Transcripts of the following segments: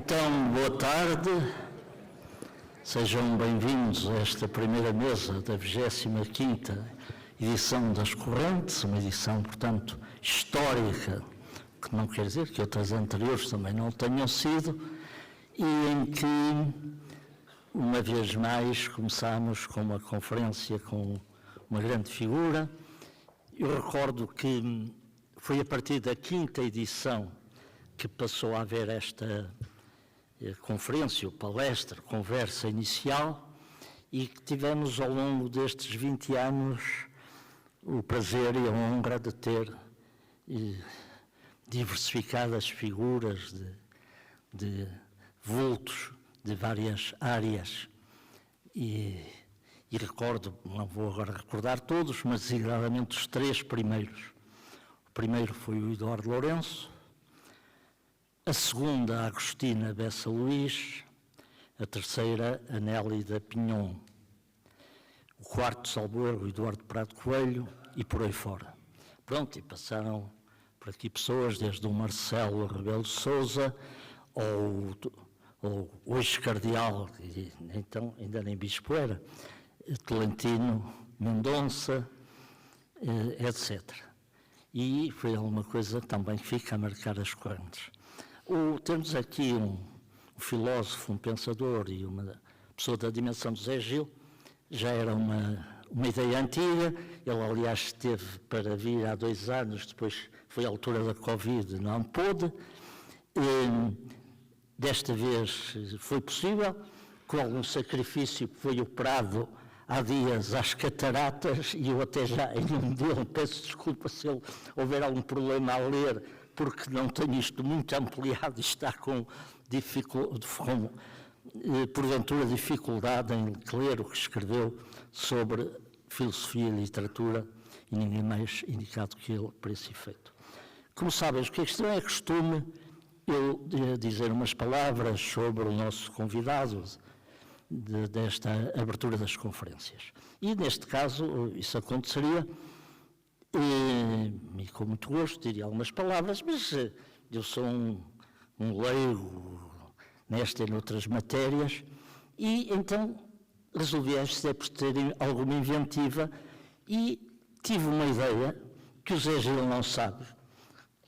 Então, boa tarde, sejam bem-vindos a esta primeira mesa da 25ª edição das Correntes, uma edição, portanto, histórica, que não quer dizer que outras anteriores também não tenham sido, e em que, uma vez mais, começámos com uma conferência com uma grande figura. Eu recordo que foi a partir da 5ª edição que passou a haver esta conferência, palestra, conversa inicial, e que tivemos ao longo destes 20 anos o prazer e a honra de ter diversificadas figuras de vultos de várias áreas. E recordo, não vou agora recordar todos, mas designadamente os 3 primeiros. O primeiro foi o Eduardo Lourenço, a segunda, a Agostina Bessa Luís, a terceira, a Nélida Pinhon, o quarto, salvo erro, o Eduardo Prado Coelho, e por aí fora. Pronto, e passaram por aqui pessoas, desde o Marcelo Rebelo de Sousa, ou hoje cardeal, e então ainda nem bispo era, Tolentino Mendonça, etc. E foi alguma coisa também que fica a marcar as correntes. Temos aqui um filósofo, um pensador e uma pessoa da dimensão do Zé Gil. Já era uma ideia antiga. Ele, aliás, esteve para vir há 2 anos, depois foi a altura da Covid, não pôde. Desta vez foi possível, com algum sacrifício, foi operado há dias às cataratas, e eu até já, em nome dele, peço desculpa se ele houver algum problema a ler, porque não tenho isto muito ampliado e está com porventura dificuldade em ler o que escreveu sobre filosofia e literatura, e ninguém mais indicado que ele para esse efeito. Como sabem, o que é costume eu dizer umas palavras sobre o nosso convidado desta abertura das conferências. E, neste caso, isso aconteceria, e com muito gosto diria algumas palavras, mas eu sou um leigo nesta e noutras matérias, e então resolvi por ter alguma inventiva, e tive uma ideia que o Zé Gil não sabe.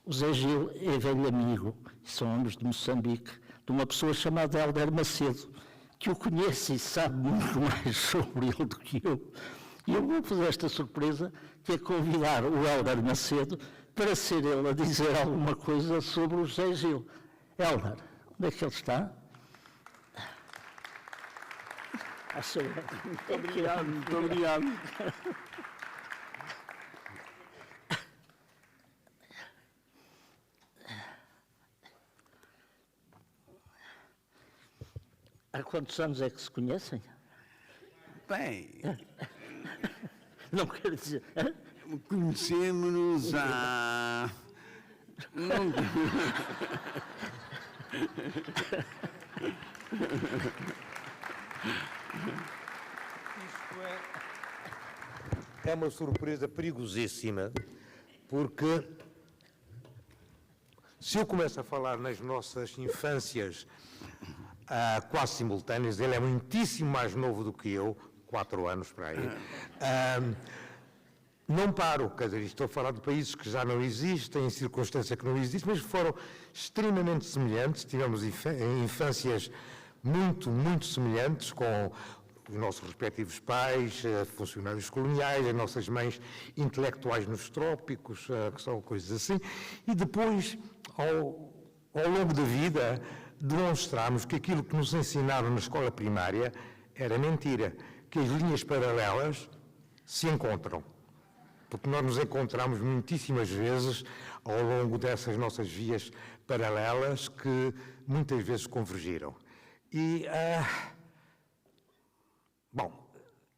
O Zé Gil é velho amigo, são ambos de Moçambique, de uma pessoa chamada Hélder Macedo, que o conhece e sabe muito mais sobre ele do que eu. E eu vou fazer esta surpresa, que é convidar o Hélder Macedo para ser ele a dizer alguma coisa sobre o Zé Gil. Hélder, onde é que ele está? Muito obrigado, muito obrigado. Há quantos anos é que se conhecem? Bem, Não quero dizer... conhecemos-nos há... É uma surpresa perigosíssima, porque se eu começo a falar nas nossas infâncias quase simultâneas, ele é muitíssimo mais novo do que eu, 4 anos para aí, não paro, quer dizer, estou a falar de países que já não existem, em circunstância que não existe, mas foram extremamente semelhantes, tivemos infâncias muito, muito semelhantes, com os nossos respectivos pais, funcionários coloniais, as nossas mães intelectuais nos trópicos, que são coisas assim, e depois, ao longo da vida, demonstramos que aquilo que nos ensinaram na escola primária era mentira, que as linhas paralelas se encontram, porque nós nos encontramos muitíssimas vezes ao longo dessas nossas vias paralelas que muitas vezes convergiram. E, bom,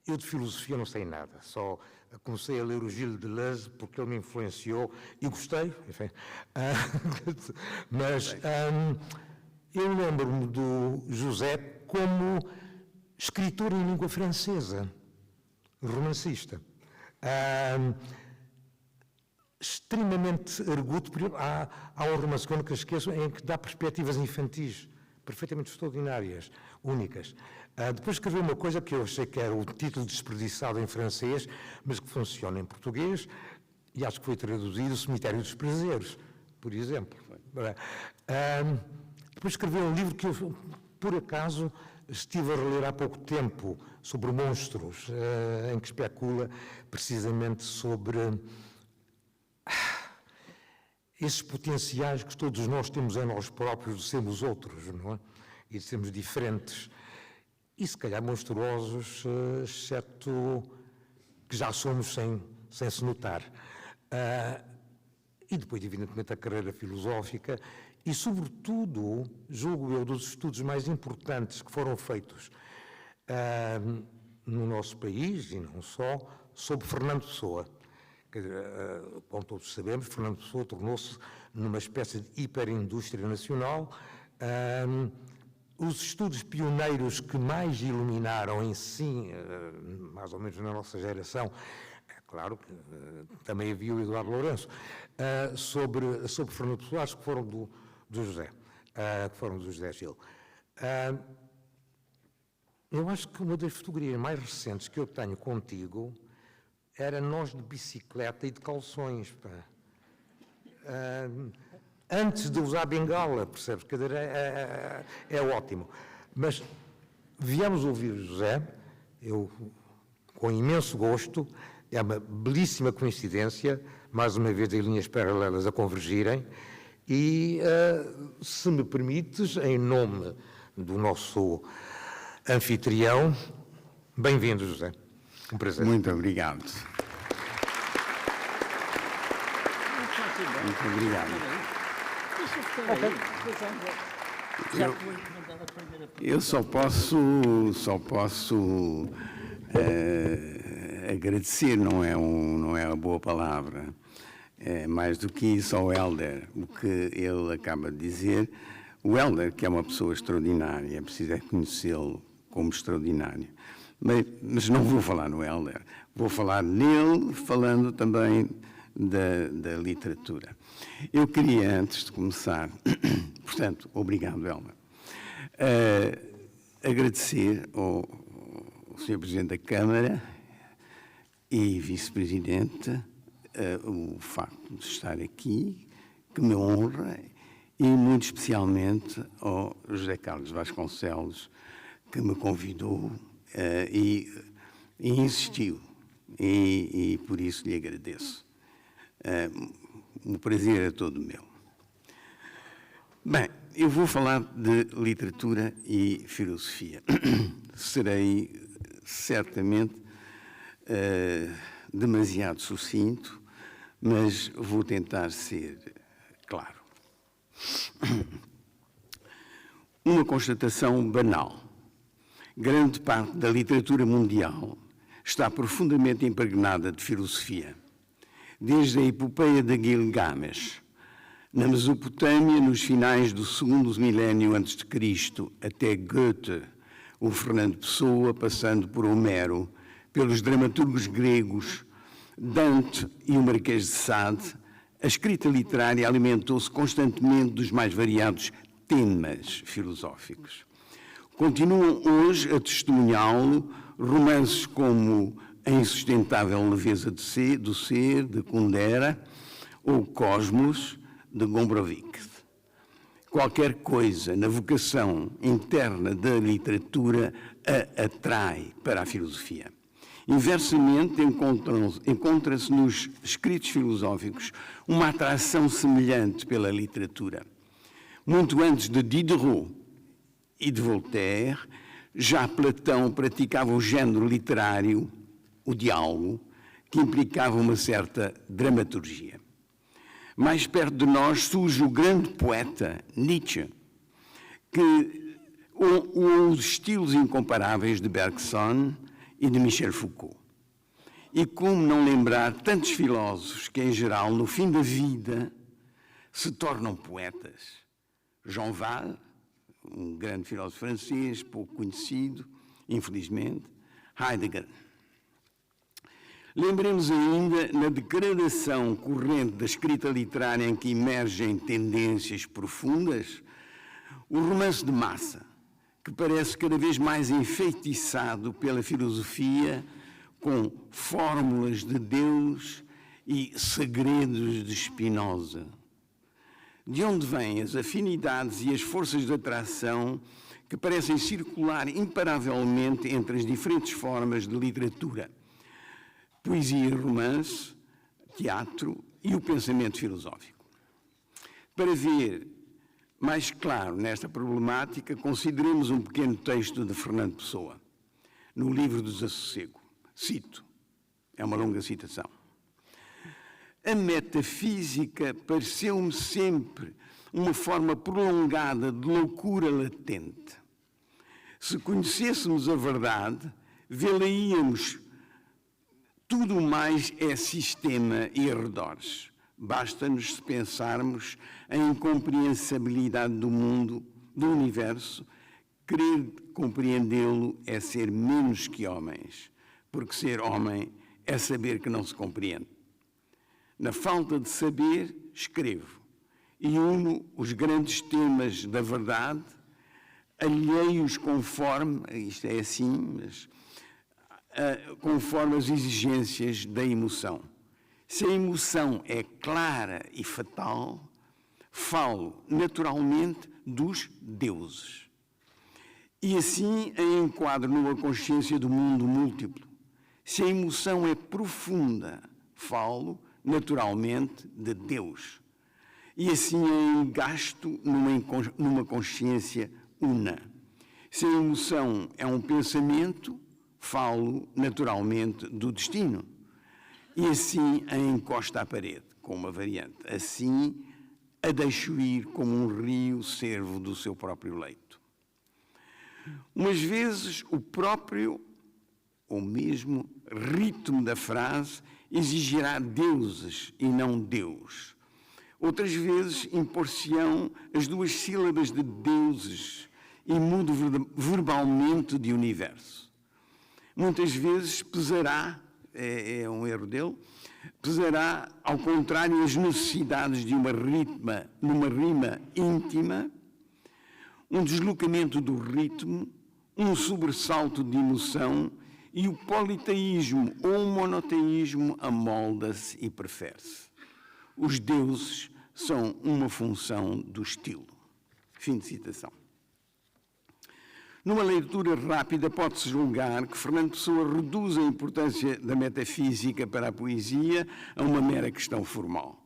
eu de filosofia não sei nada, só comecei a ler o Gilles Deleuze porque ele me influenciou e gostei, enfim. Mas eu lembro-me do José como escritor em língua francesa, romancista. Extremamente arguto, há um romance que eu nunca esqueço, em que dá perspectivas infantis perfeitamente extraordinárias, únicas. Depois escreveu uma coisa que eu achei que era o título desperdiçado em francês, mas que funciona em português, e acho que foi traduzido, O Cemitério dos Prazeres, por exemplo. Depois escreveu um livro que eu, por acaso, estive a reler há pouco tempo, sobre monstros, em que especula precisamente sobre esses potenciais que todos nós temos em nós próprios de sermos outros, não é? E de sermos diferentes. E se calhar monstruosos, exceto que já somos sem se notar. E depois, evidentemente, a carreira filosófica e, sobretudo, julgo eu, dos estudos mais importantes que foram feitos no nosso país, e não só, sobre Fernando Pessoa. Como todos sabemos, Fernando Pessoa tornou-se numa espécie de hiperindústria nacional. Os estudos pioneiros que mais iluminaram em si, mais ou menos na nossa geração, claro que também havia o Eduardo Lourenço, sobre Fernando Pessoa, acho que foram do José, Gil. Eu acho que uma das fotografias mais recentes que eu tenho contigo era nós de bicicleta e de calções, antes de usar bengala, percebes? É ótimo. Mas viemos ouvir o José, eu com imenso gosto, é uma belíssima coincidência, mais uma vez as linhas paralelas a convergirem, e se me permites, em nome do nosso anfitrião, bem-vindo, José. Um prazer. Muito obrigado. Muito obrigado. Eu só posso agradecer, não é uma boa palavra. Mais do que isso ao Hélder, o que ele acaba de dizer. O Hélder, que é uma pessoa extraordinária, é preciso conhecê-lo como extraordinário. Mas não vou falar no Hélder, vou falar nele, falando também da literatura. Eu queria, antes de começar, portanto, obrigado, Hélder, agradecer ao Sr. Presidente da Câmara e Vice-Presidente o facto de estar aqui, que me honra, e muito especialmente ao José Carlos Vasconcelos, que me convidou e insistiu, e por isso lhe agradeço. O prazer é todo meu. Bem, eu vou falar de literatura e filosofia. Serei certamente demasiado sucinto, mas vou tentar ser claro. Uma constatação banal. Grande parte da literatura mundial está profundamente impregnada de filosofia. Desde a epopeia de Gilgamesh, na Mesopotâmia, nos finais do segundo milénio antes de Cristo, até Goethe, o Fernando Pessoa, passando por Homero, pelos dramaturgos gregos, Dante e o Marquês de Sade, a escrita literária alimentou-se constantemente dos mais variados temas filosóficos. Continuam hoje a testemunhá-lo romances como A Insustentável Leveza do Ser, de Kundera, ou Cosmos, de Gombrowicz. Qualquer coisa na vocação interna da literatura a atrai para a filosofia. Inversamente, encontra-se nos escritos filosóficos uma atração semelhante pela literatura. Muito antes de Diderot e de Voltaire, já Platão praticava o género literário, o diálogo, que implicava uma certa dramaturgia. Mais perto de nós surge o grande poeta Nietzsche, ou os estilos incomparáveis de Bergson e de Michel Foucault. E como não lembrar tantos filósofos que, em geral, no fim da vida, se tornam poetas. Jean Val, um grande filósofo francês, pouco conhecido, infelizmente, Heidegger. Lembremos ainda na degradação corrente da escrita literária em que emergem tendências profundas, O romance de massa, que parece cada vez mais enfeitiçado pela filosofia, com fórmulas de Deus e segredos de Spinoza. De onde vêm as afinidades e as forças de atração que parecem circular imparavelmente entre as diferentes formas de literatura, poesia e romance, teatro e o pensamento filosófico? Para ver mais claro nesta problemática, consideremos um pequeno texto de Fernando Pessoa, no livro do Desassossego. Cito, é uma longa citação. A metafísica pareceu-me sempre uma forma prolongada de loucura latente. Se conhecêssemos a verdade, vê-la-íamos. Tudo mais é sistema e arredores. Basta-nos se pensarmos em incomprehensibilidade do mundo, do universo. Querer compreendê-lo é ser menos que homens, porque ser homem é saber que não se compreende. Na falta de saber, escrevo e uno os grandes temas da verdade, alheios conforme, isto é assim, mas conforme as exigências da emoção. Se a emoção é clara e fatal, falo naturalmente dos deuses. E assim a enquadro numa consciência do mundo múltiplo. Se a emoção é profunda, falo naturalmente de Deus. E assim a engasto numa consciência una. Se a emoção é um pensamento, falo naturalmente do destino. E assim a encosta à parede, com uma variante. Assim a deixo ir como um rio servo do seu próprio leito. Umas vezes o próprio, ou mesmo, ritmo da frase exigirá deuses e não Deus. Outras vezes impor-se-ão as duas sílabas de deuses e mudo verbalmente de universo. Muitas vezes pesará, é um erro dele, pesará ao contrário as necessidades de numa rima íntima, um deslocamento do ritmo, um sobressalto de emoção, e o politeísmo ou o monoteísmo amolda-se e prefere-se. Os deuses são uma função do estilo. Fim de citação. Numa leitura rápida, pode-se julgar que Fernando Pessoa reduz a importância da metafísica para a poesia a uma mera questão formal.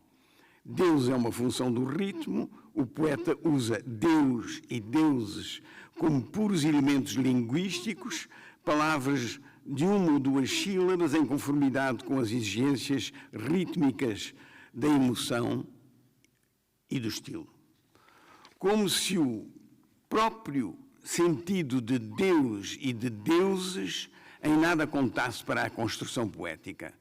Deus é uma função do ritmo, o poeta usa Deus e deuses como puros elementos linguísticos, palavras de uma ou duas sílabas em conformidade com as exigências rítmicas da emoção e do estilo. Como se o próprio sentido de Deus e de deuses em nada contasse para a construção poética.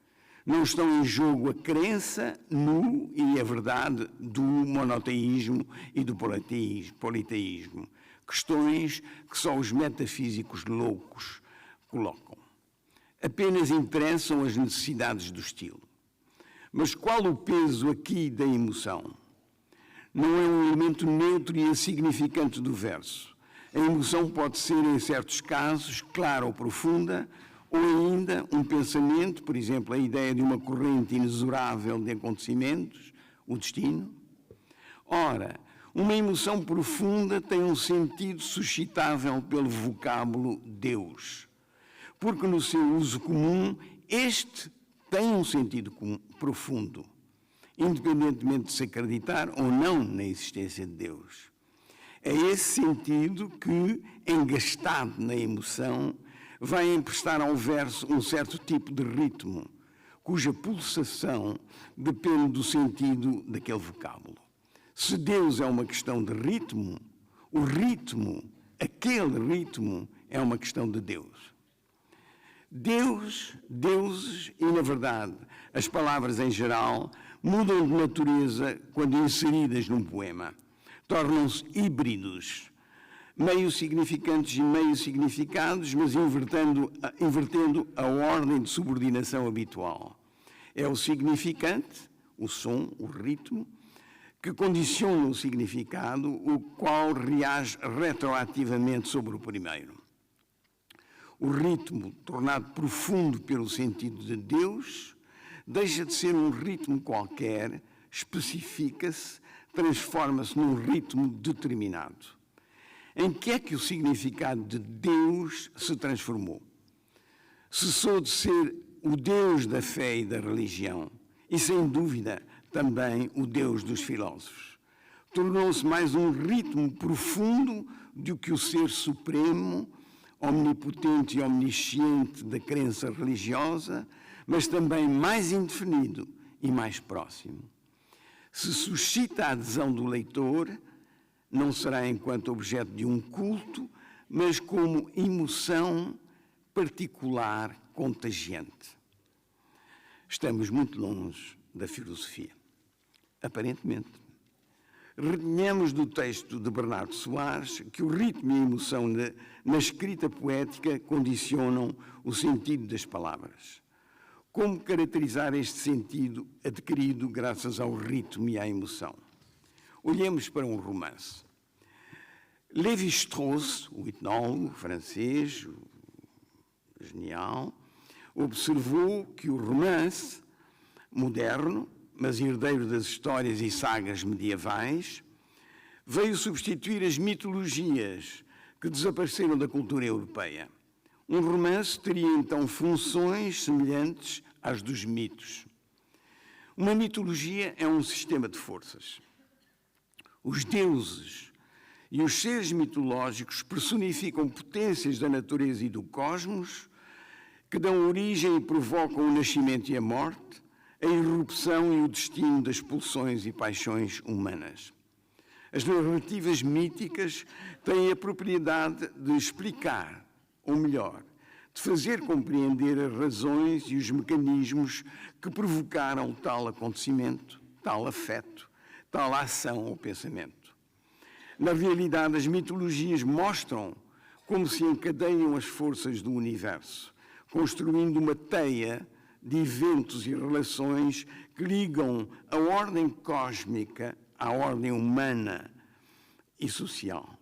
Não estão em jogo a crença no e a verdade do monoteísmo e do politeísmo, questões que só os metafísicos loucos colocam. Apenas interessam as necessidades do estilo. Mas qual o peso aqui da emoção? Não é um elemento neutro e insignificante do verso. A emoção pode ser, em certos casos, clara ou profunda, ou ainda um pensamento, por exemplo, a ideia de uma corrente inexorável de acontecimentos, o destino. Ora, uma emoção profunda tem um sentido suscitável pelo vocábulo Deus, porque no seu uso comum, este tem um sentido profundo, independentemente de se acreditar ou não na existência de Deus. É esse sentido que, engastado na emoção, vai emprestar ao verso um certo tipo de ritmo, cuja pulsação depende do sentido daquele vocábulo. Se Deus é uma questão de ritmo, o ritmo, aquele ritmo, é uma questão de Deus. Deus, deuses e, na verdade, as palavras em geral mudam de natureza quando inseridas num poema. Tornam-se híbridos, meio significantes e meio significados, mas invertendo a ordem de subordinação habitual. É o significante, o som, o ritmo, que condicionam o significado, o qual reage retroativamente sobre o primeiro. O ritmo, tornado profundo pelo sentido de Deus, deixa de ser um ritmo qualquer, especifica-se, transforma-se num ritmo determinado. Em que é que o significado de Deus se transformou? Cessou de ser o Deus da fé e da religião e, sem dúvida, também o Deus dos filósofos. Tornou-se mais um ritmo profundo do que o ser supremo, omnipotente e omnisciente da crença religiosa, mas também mais indefinido e mais próximo. Se suscita a adesão do leitor, não será enquanto objeto de um culto, mas como emoção particular, contagiante. Estamos muito longe da filosofia, aparentemente. Retenhamos do texto de Bernardo Soares que o ritmo e a emoção na escrita poética condicionam o sentido das palavras. Como caracterizar este sentido adquirido graças ao ritmo e à emoção? Olhemos para um romance. Lévi-Strauss, o etnólogo francês, genial, observou que o romance moderno, mas herdeiro das histórias e sagas medievais, veio substituir as mitologias que desapareceram da cultura europeia. Um romance teria então funções semelhantes às dos mitos. Uma mitologia é um sistema de forças. Os deuses e os seres mitológicos personificam potências da natureza e do cosmos que dão origem e provocam o nascimento e a morte, a irrupção e o destino das pulsões e paixões humanas. As narrativas míticas têm a propriedade de explicar, ou melhor, de fazer compreender as razões e os mecanismos que provocaram tal acontecimento, tal afeto, tal ação ou pensamento. Na realidade, as mitologias mostram como se encadeiam as forças do universo, construindo uma teia de eventos e relações que ligam a ordem cósmica à ordem humana e social.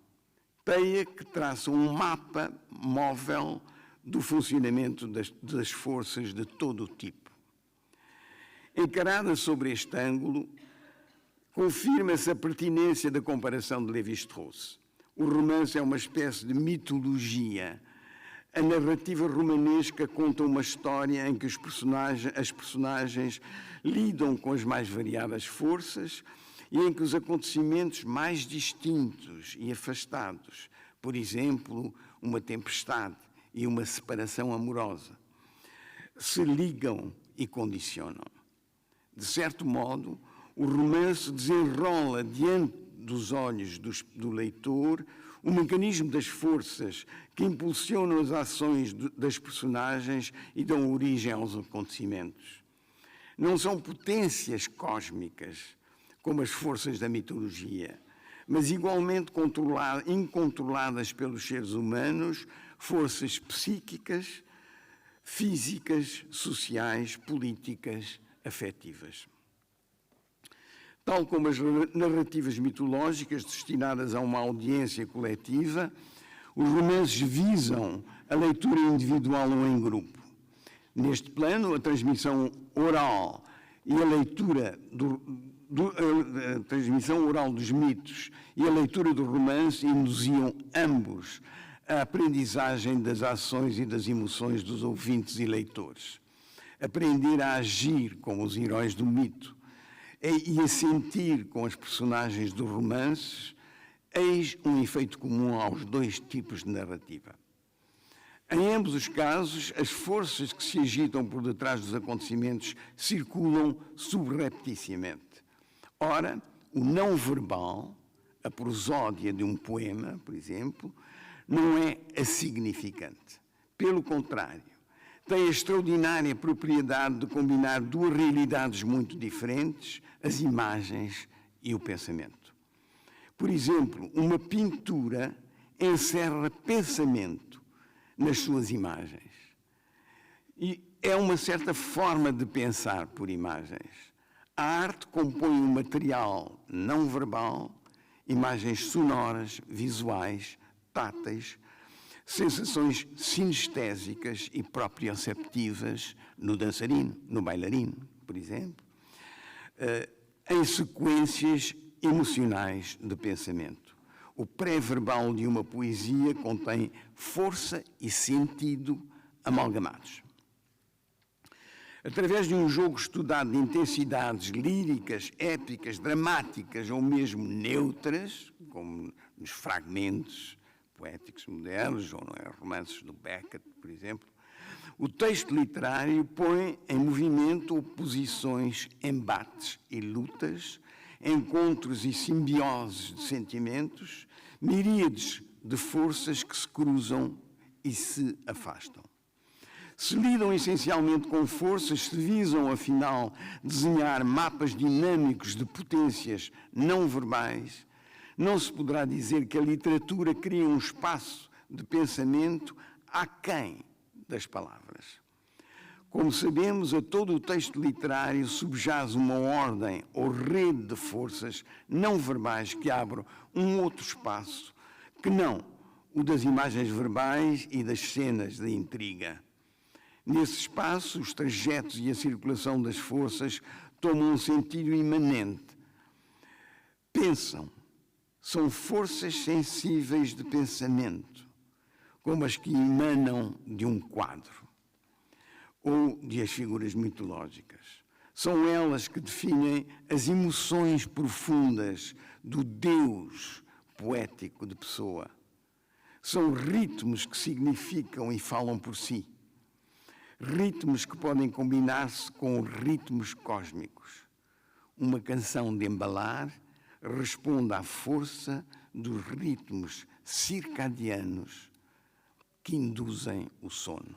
Teia que traça um mapa móvel do funcionamento das forças de todo o tipo. Encarada sobre este ângulo, confirma-se a pertinência da comparação de Lévi-Strauss. O romance é uma espécie de mitologia. A narrativa romanesca conta uma história em que as personagens lidam com as mais variadas forças e em que os acontecimentos mais distintos e afastados, por exemplo, uma tempestade e uma separação amorosa, se ligam e condicionam. De certo modo, o romance desenrola diante dos olhos do leitor o mecanismo das forças que impulsionam as ações das personagens e dão origem aos acontecimentos. Não são potências cósmicas, como as forças da mitologia, mas igualmente incontroladas pelos seres humanos, forças psíquicas, físicas, sociais, políticas, afetivas. Tal como as narrativas mitológicas destinadas a uma audiência coletiva, os romances visam a leitura individual ou em grupo. Neste plano, a transmissão oral e a leitura a transmissão oral dos mitos e a leitura do romance induziam ambos a aprendizagem das ações e das emoções dos ouvintes e leitores. Aprender a agir como os heróis do mito e a sentir com as personagens dos romances, eis um efeito comum aos dois tipos de narrativa. Em ambos os casos, as forças que se agitam por detrás dos acontecimentos circulam subrepticiamente. Ora, o não verbal, a prosódia de um poema, por exemplo, não é asignificante. Pelo contrário, tem a extraordinária propriedade de combinar duas realidades muito diferentes, as imagens e o pensamento. Por exemplo, uma pintura encerra pensamento nas suas imagens. E é uma certa forma de pensar por imagens. A arte compõe um material não verbal, imagens sonoras, visuais, táteis, sensações sinestésicas e proprioceptivas no dançarino, no bailarino, por exemplo, em sequências emocionais de pensamento. O pré-verbal de uma poesia contém força e sentido amalgamados. Através de um jogo estudado de intensidades líricas, épicas, dramáticas ou mesmo neutras, como nos fragmentos poéticos modernos ou romances do Beckett, por exemplo, o texto literário põe em movimento oposições, embates e lutas, encontros e simbioses de sentimentos, miríades de forças que se cruzam e se afastam. Se lidam essencialmente com forças, se visam, afinal, desenhar mapas dinâmicos de potências não verbais, não se poderá dizer que a literatura cria um espaço de pensamento aquém das palavras. Como sabemos, a todo o texto literário subjaz uma ordem ou rede de forças não verbais que abram um outro espaço, que não o das imagens verbais e das cenas de intriga. Nesse espaço, os trajetos e a circulação das forças tomam um sentido imanente. Pensam, são forças sensíveis de pensamento, como as que emanam de um quadro ou de as figuras mitológicas. São elas que definem as emoções profundas do Deus poético de Pessoa. São ritmos que significam e falam por si. Ritmos que podem combinar-se com ritmos cósmicos. Uma canção de embalar responde à força dos ritmos circadianos que induzem o sono.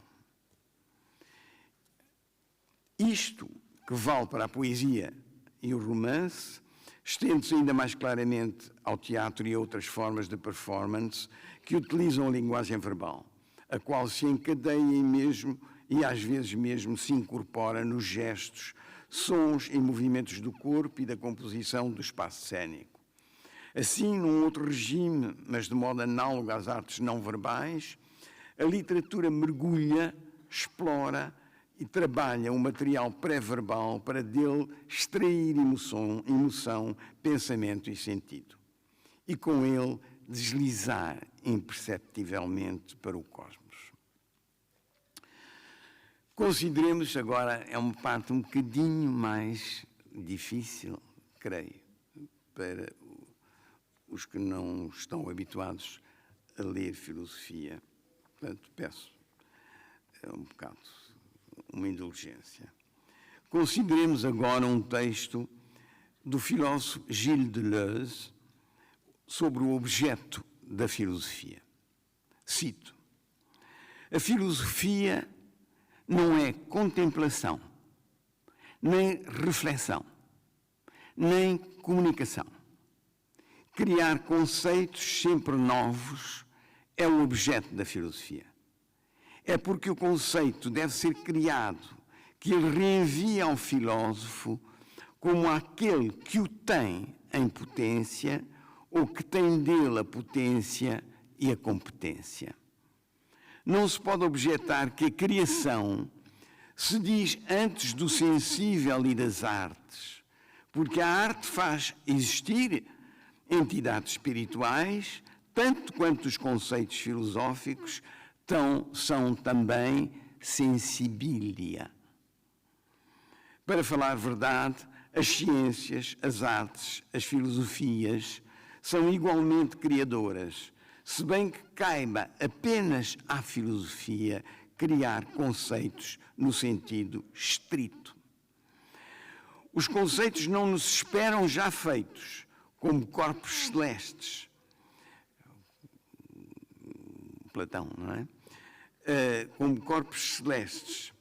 Isto, que vale para a poesia e o romance, estende-se ainda mais claramente ao teatro e a outras formas de performance que utilizam a linguagem verbal, a qual se encadeia mesmo e às vezes mesmo se incorpora nos gestos, sons e movimentos do corpo e da composição do espaço cênico. Assim, num outro regime, mas de modo análogo às artes não verbais, a literatura mergulha, explora e trabalha o material pré-verbal para dele extrair emoção, pensamento e sentido. E com ele deslizar imperceptivelmente para o cosmos. Consideremos agora, é uma parte um bocadinho mais difícil, creio, para os que não estão habituados a ler filosofia. Portanto, peço um bocado uma indulgência. Consideremos agora um texto do filósofo Gilles Deleuze sobre o objeto da filosofia. Cito: a filosofia não é contemplação, nem reflexão, nem comunicação. Criar conceitos sempre novos é o objeto da filosofia. É porque o conceito deve ser criado que ele reenvia ao filósofo como aquele que o tem em potência ou que tem dele a potência e a competência. Não se pode objetar que a criação se diz antes do sensível e das artes, porque a arte faz existir entidades espirituais, tanto quanto os conceitos filosóficos são também sensibilia. Para falar verdade, as ciências, as artes, as filosofias são igualmente criadoras, se bem que caiba apenas à filosofia criar conceitos no sentido estrito. Os conceitos não nos esperam já feitos, como corpos celestes. Platão, não é? Como corpos celestes.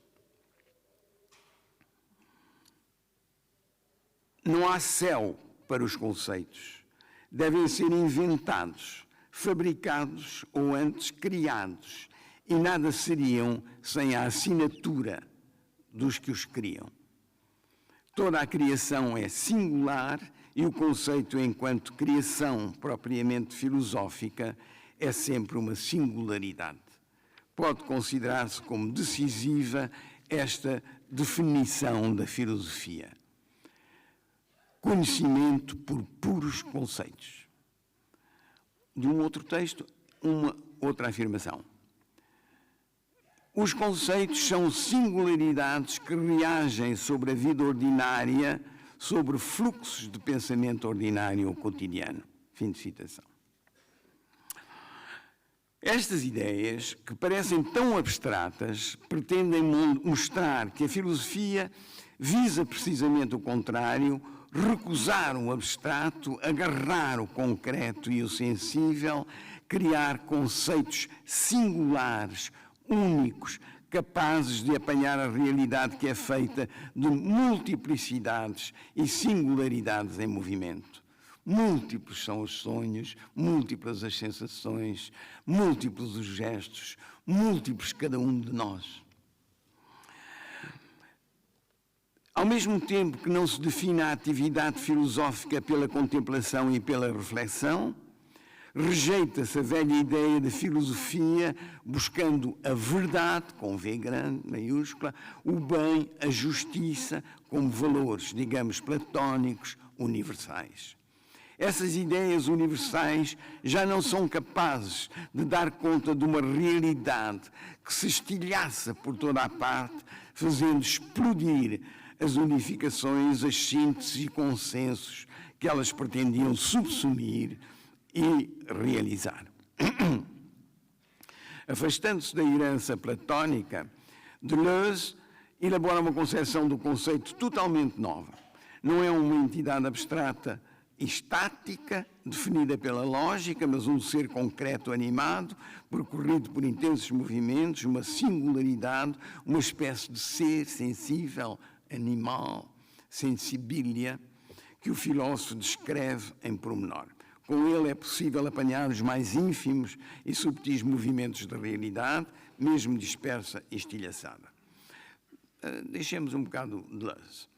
Não há céu para os conceitos. Devem ser inventados, fabricados ou antes criados, e nada seriam sem a assinatura dos que os criam. Toda a criação é singular e o conceito enquanto criação propriamente filosófica é sempre uma singularidade. Pode considerar-se como decisiva esta definição da filosofia. Conhecimento por puros conceitos. De um outro texto, uma outra afirmação. Os conceitos são singularidades que reagem sobre a vida ordinária, sobre fluxos de pensamento ordinário ou cotidiano. Fim de citação. Estas ideias, que parecem tão abstratas, pretendem mostrar que a filosofia visa precisamente o contrário, recusar o abstrato, agarrar o concreto e o sensível, criar conceitos singulares, únicos, capazes de apanhar a realidade que é feita de multiplicidades e singularidades em movimento. Múltiplos são os sonhos, múltiplas as sensações, múltiplos os gestos, múltiplos cada um de nós. Ao mesmo tempo que não se define a atividade filosófica pela contemplação e pela reflexão, rejeita-se a velha ideia de filosofia buscando a verdade, com V grande, maiúscula, o bem, a justiça, como valores, digamos, platónicos, universais. Essas ideias universais já não são capazes de dar conta de uma realidade que se estilhaça por toda a parte, fazendo explodir as unificações, as sínteses e consensos que elas pretendiam subsumir e realizar. Afastando-se da herança platónica, Deleuze elabora uma concepção do conceito totalmente nova. Não é uma entidade abstrata estática, definida pela lógica, mas um ser concreto animado, percorrido por intensos movimentos, uma singularidade, uma espécie de ser sensível, animal, sensibilia, que o filósofo descreve em pormenor. Com ele é possível apanhar os mais ínfimos e subtis movimentos da realidade, mesmo dispersa e estilhaçada. Deixemos um bocado de Deleuze.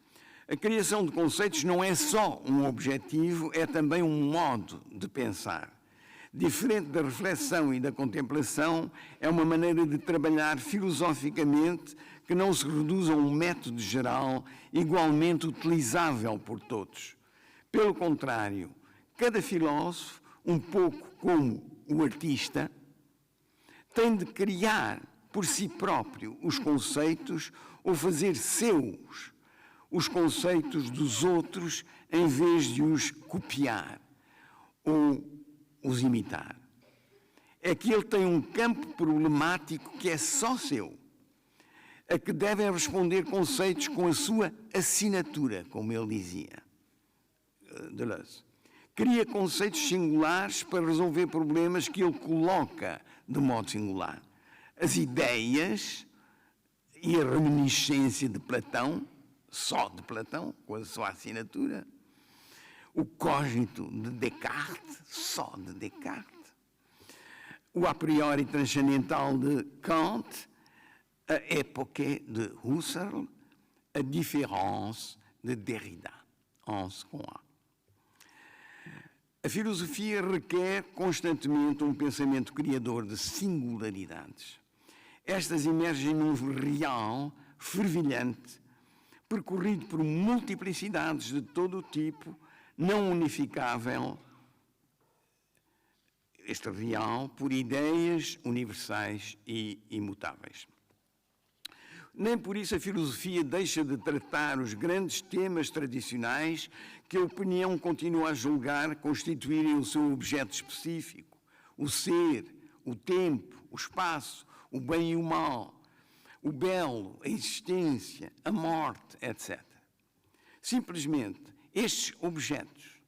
A criação de conceitos não é só um objetivo, é também um modo de pensar. Diferente da reflexão e da contemplação, é uma maneira de trabalhar filosoficamente que não se reduz a um método geral igualmente utilizável por todos. Pelo contrário, cada filósofo, um pouco como o artista, tem de criar por si próprio os conceitos ou fazer seus os conceitos dos outros em vez de os copiar ou os imitar. É que ele tem um campo problemático que é só seu, a que devem responder conceitos com a sua assinatura, como ele dizia, Deleuze. Cria conceitos singulares para resolver problemas que ele coloca de modo singular. As ideias e a reminiscência de Platão, só de Platão, com a sua assinatura. O cogito de Descartes, só de Descartes. O a priori transcendental de Kant, a époque de Husserl, a différence de Derrida, Hans com A. A filosofia requer constantemente um pensamento criador de singularidades. Estas emergem num real fervilhante, percorrido por multiplicidades de todo o tipo, não unificável, este real, por ideias universais e imutáveis. Nem por isso a filosofia deixa de tratar os grandes temas tradicionais que a opinião continua a julgar constituírem o seu objeto específico: o ser, o tempo, o espaço, o bem e o mal, o belo, a existência, a morte, etc. Simplesmente, estes objetos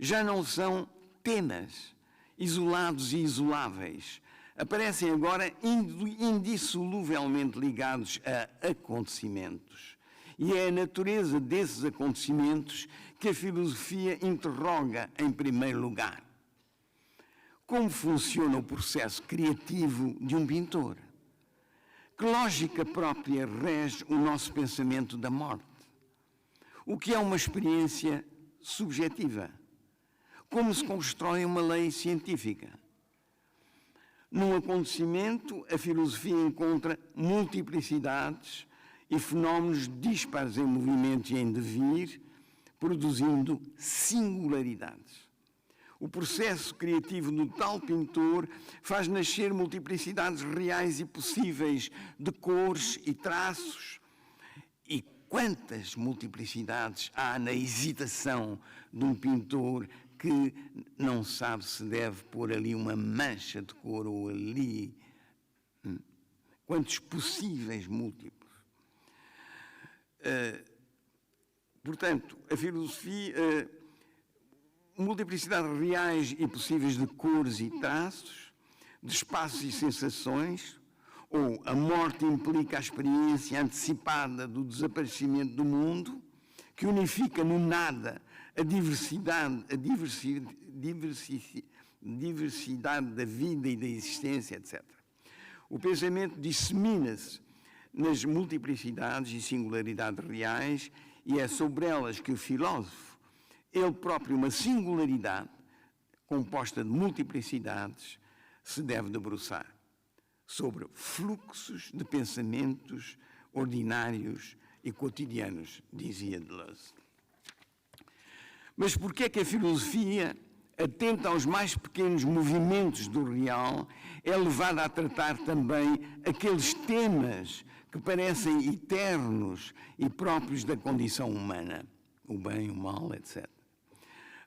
já não são temas isolados e isoláveis. Aparecem agora indissoluvelmente ligados a acontecimentos. E é a natureza desses acontecimentos que a filosofia interroga em primeiro lugar. Como funciona o processo criativo de um pintor? Que lógica própria rege o nosso pensamento da morte? O que é uma experiência subjetiva? Como se constrói uma lei científica? Num acontecimento, a filosofia encontra multiplicidades e fenómenos dispares em movimento e em devir, produzindo singularidades. O processo criativo do tal pintor faz nascer multiplicidades reais e possíveis de cores e traços. E quantas multiplicidades há na hesitação de um pintor que não sabe se deve pôr ali uma mancha de cor ou ali. Quantos possíveis múltiplos. Portanto, a filosofia, multiplicidade reais e possíveis de cores e traços, de espaços e sensações, ou a morte implica a experiência antecipada do desaparecimento do mundo, que unifica no nada a diversidade da vida e da existência, etc. O pensamento dissemina-se nas multiplicidades e singularidades reais e é sobre elas que o filósofo, ele próprio uma singularidade composta de multiplicidades, se deve debruçar sobre fluxos de pensamentos ordinários e cotidianos, dizia Deleuze. Mas por que é que a filosofia, atenta aos mais pequenos movimentos do real, é levada a tratar também aqueles temas que parecem eternos e próprios da condição humana, o bem, o mal, etc.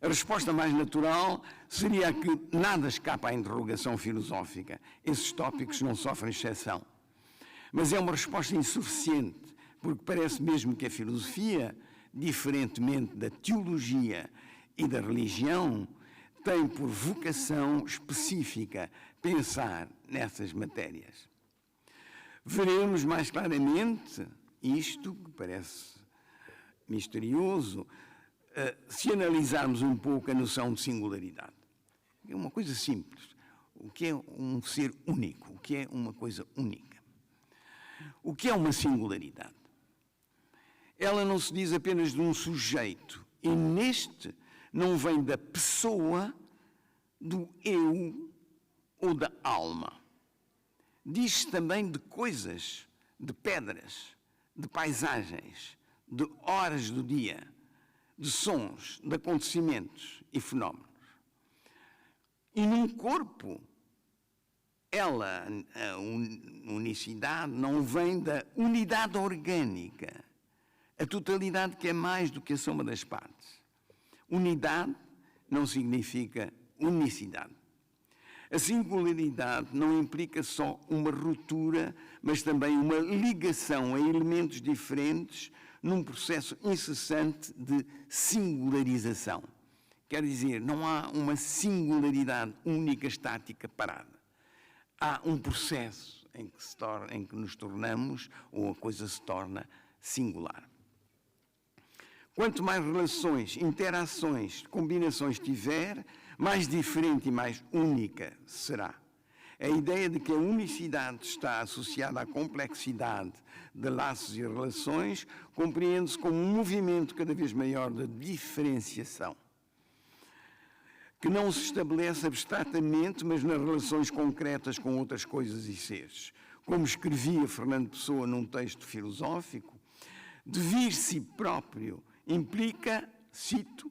A resposta mais natural seria a que nada escapa à interrogação filosófica. Esses tópicos não sofrem exceção. Mas é uma resposta insuficiente, porque parece mesmo que a filosofia, diferentemente da teologia e da religião, tem por vocação específica pensar nessas matérias. Veremos mais claramente isto, que parece misterioso, se analisarmos um pouco a noção de singularidade. É uma coisa simples. O que é um ser único? O que é uma coisa única? O que é uma singularidade? Ela não se diz apenas de um sujeito, e neste não vem da pessoa, do eu ou da alma. Diz-se também de coisas, de pedras, de paisagens, de horas do dia, de sons, de acontecimentos e fenómenos. E num corpo, a unicidade, não vem da unidade orgânica, a totalidade que é mais do que a soma das partes. Unidade não significa unicidade. A singularidade não implica só uma ruptura, mas também uma ligação a elementos diferentes num processo incessante de singularização. Quer dizer, não há uma singularidade única, estática, parada. Há um processo em que nos tornamos, ou a coisa se torna singular. Quanto mais relações, interações, combinações tiver, mais diferente e mais única será. A ideia de que a unicidade está associada à complexidade de laços e relações compreende-se como um movimento cada vez maior de diferenciação, que não se estabelece abstratamente, mas nas relações concretas com outras coisas e seres. Como escrevia Fernando Pessoa num texto filosófico, devir si próprio implica, cito,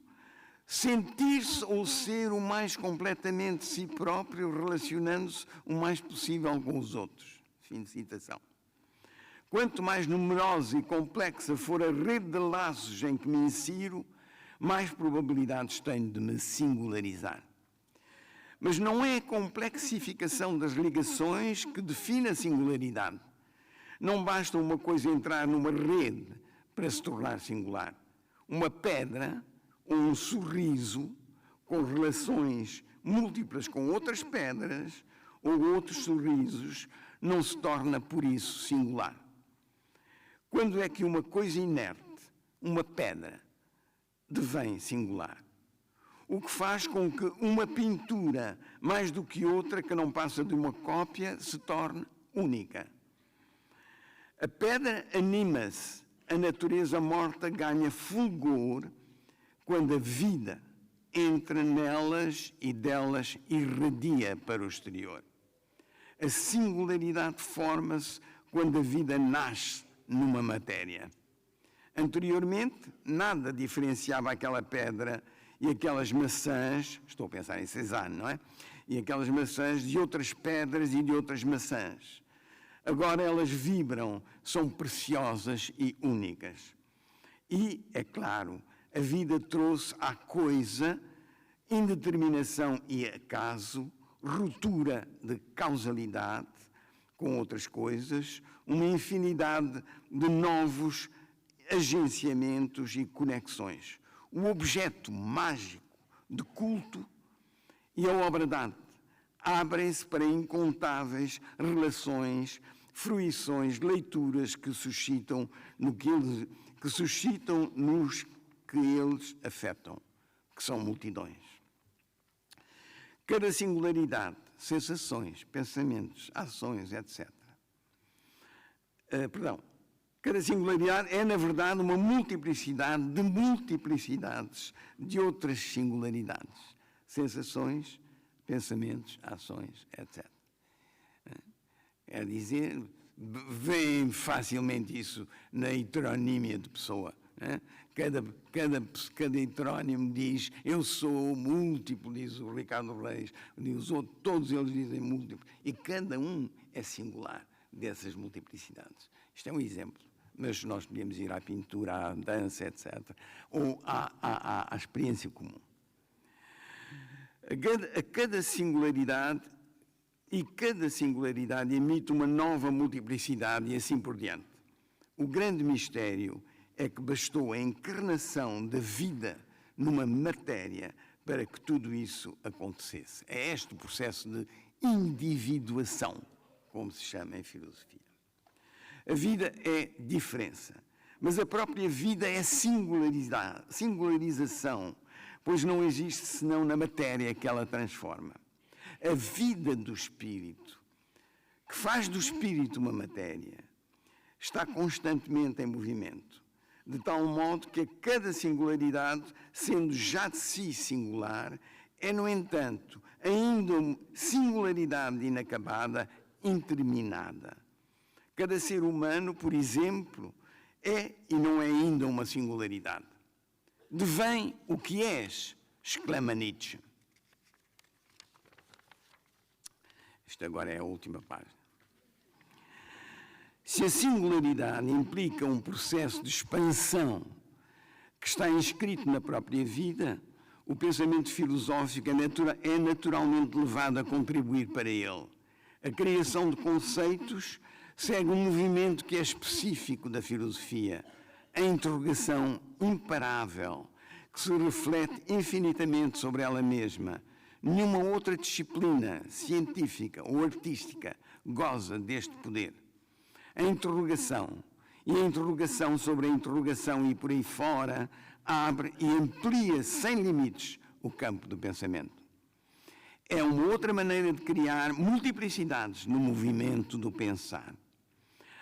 sentir-se ou ser o mais completamente si próprio, relacionando-se o mais possível com os outros. Fim de citação. Quanto mais numerosa e complexa for a rede de laços em que me insiro, mais probabilidades tenho de me singularizar. Mas não é a complexificação das ligações que define a singularidade. Não basta uma coisa entrar numa rede para se tornar singular. Uma pedra ou um sorriso com relações múltiplas com outras pedras ou outros sorrisos não se torna, por isso, singular. Quando é que uma coisa inerte, uma pedra, devém singular? O que faz com que uma pintura, mais do que outra que não passa de uma cópia, se torne única. A pedra anima-se a natureza morta ganha fulgor quando a vida entra nelas e delas irradia para o exterior. A singularidade forma-se quando a vida nasce numa matéria. Anteriormente, nada diferenciava aquela pedra e aquelas maçãs, estou a pensar em Cézanne, não é? E aquelas maçãs de outras pedras e de outras maçãs. Agora elas vibram, são preciosas e únicas. E, é claro, a vida trouxe à coisa indeterminação e acaso, ruptura de causalidade com outras coisas, uma infinidade de novos agenciamentos e conexões. O objeto mágico de culto e a obra de arte abrem-se para incontáveis relações, fruições, leituras que suscitam nos que eles afetam, que são multidões. Cada singularidade, sensações, pensamentos, ações, etc. Cada singularidade é, na verdade, uma multiplicidade de multiplicidades de outras singularidades. Sensações, pensamentos, ações, etc. É dizer, vem facilmente isso na heteronímia de pessoa. Cada heterónimo diz, eu sou múltiplo, diz o Ricardo Reis, diz o outro, todos eles dizem múltiplo, e cada um é singular dessas multiplicidades. Isto é um exemplo, mas nós podemos ir à pintura, à dança, etc., ou à experiência comum. A cada singularidade, e cada singularidade emite uma nova multiplicidade e assim por diante. O grande mistério é que bastou a encarnação da vida numa matéria para que tudo isso acontecesse. É este o processo de individuação, como se chama em filosofia. A vida é diferença, mas a própria vida é singularização, pois não existe senão na matéria que ela transforma. A vida do espírito, que faz do espírito uma matéria, está constantemente em movimento, de tal modo que a cada singularidade, sendo já de si singular, é, no entanto, ainda uma singularidade inacabada, interminada. Cada ser humano, por exemplo, é e não é ainda uma singularidade. Devém o que és, exclama Nietzsche. Isto agora é a última página. Se a singularidade implica um processo de expansão que está inscrito na própria vida, o pensamento filosófico é naturalmente levado a contribuir para ele. A criação de conceitos segue um movimento que é específico da filosofia, a interrogação imparável, que se reflete infinitamente sobre ela mesma. Nenhuma outra disciplina científica ou artística goza deste poder. A interrogação e a interrogação sobre a interrogação e por aí fora abre e amplia sem limites o campo do pensamento. É uma outra maneira de criar multiplicidades no movimento do pensar.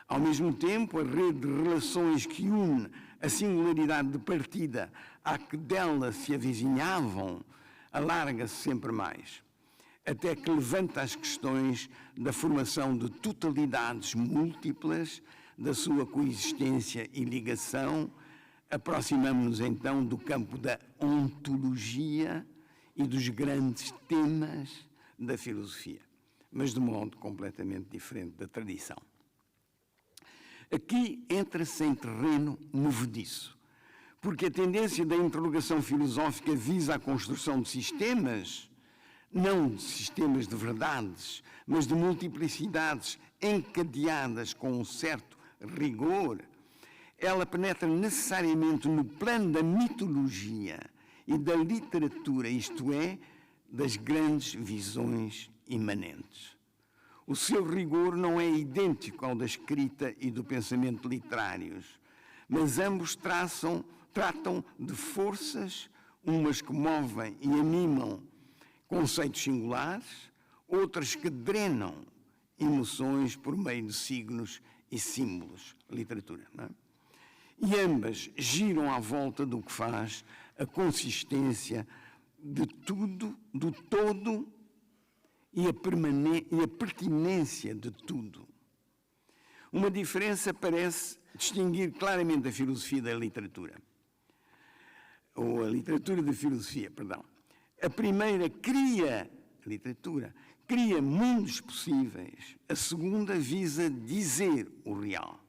Ao mesmo tempo, a rede de relações que une a singularidade de partida à que dela se avizinhavam alarga-se sempre mais, até que levanta as questões da formação de totalidades múltiplas, da sua coexistência e ligação. Aproximamos-nos então do campo da ontologia e dos grandes temas da filosofia, mas de modo completamente diferente da tradição. Aqui entra-se em terreno movediço, porque a tendência da interrogação filosófica visa a construção de sistemas, não de sistemas de verdades, mas de multiplicidades encadeadas com um certo rigor. Ela penetra necessariamente no plano da mitologia e da literatura, isto é, das grandes visões imanentes. O seu rigor não é idêntico ao da escrita e do pensamento literários, mas ambos tratam de forças, umas que movem e animam conceitos singulares, outras que drenam emoções por meio de signos e símbolos, literatura, não é? e ambas giram à volta do que faz a consistência de tudo, do todo e a pertinência de tudo. Uma diferença parece distinguir claramente a filosofia da literatura, ou a literatura de filosofia, perdão. A primeira a literatura cria mundos possíveis, a segunda visa dizer o real.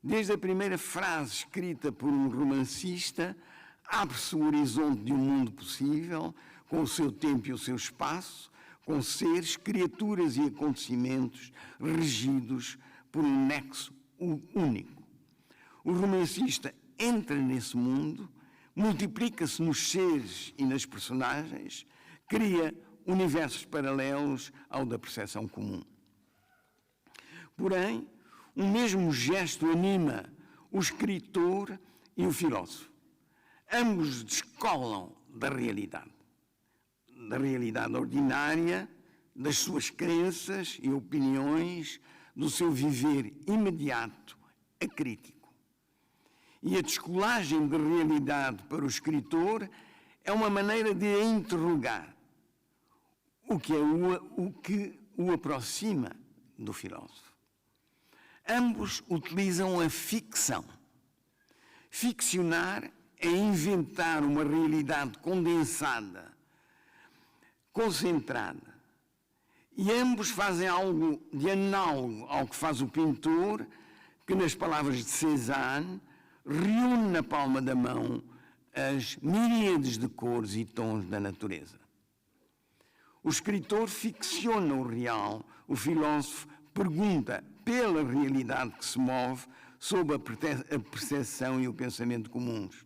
Desde a primeira frase escrita por um romancista, abre-se o horizonte de um mundo possível, com o seu tempo e o seu espaço, com seres, criaturas e acontecimentos regidos por um nexo único. O romancista entra nesse mundo, multiplica-se nos seres e nas personagens, cria universos paralelos ao da percepção comum. Porém, o mesmo gesto anima o escritor e o filósofo. Ambos descolam da realidade ordinária, das suas crenças e opiniões, do seu viver imediato, acrítico. E a descolagem de realidade para o escritor é uma maneira de a interrogar, o que o aproxima do filósofo. Ambos utilizam a ficção. Ficcionar é inventar uma realidade condensada, concentrada. E ambos fazem algo de análogo ao que faz o pintor, que, nas palavras de Cézanne, reúne na palma da mão as miríades de cores e tons da natureza. O escritor ficciona o real, o filósofo pergunta pela realidade que se move sob a percepção e o pensamento comuns.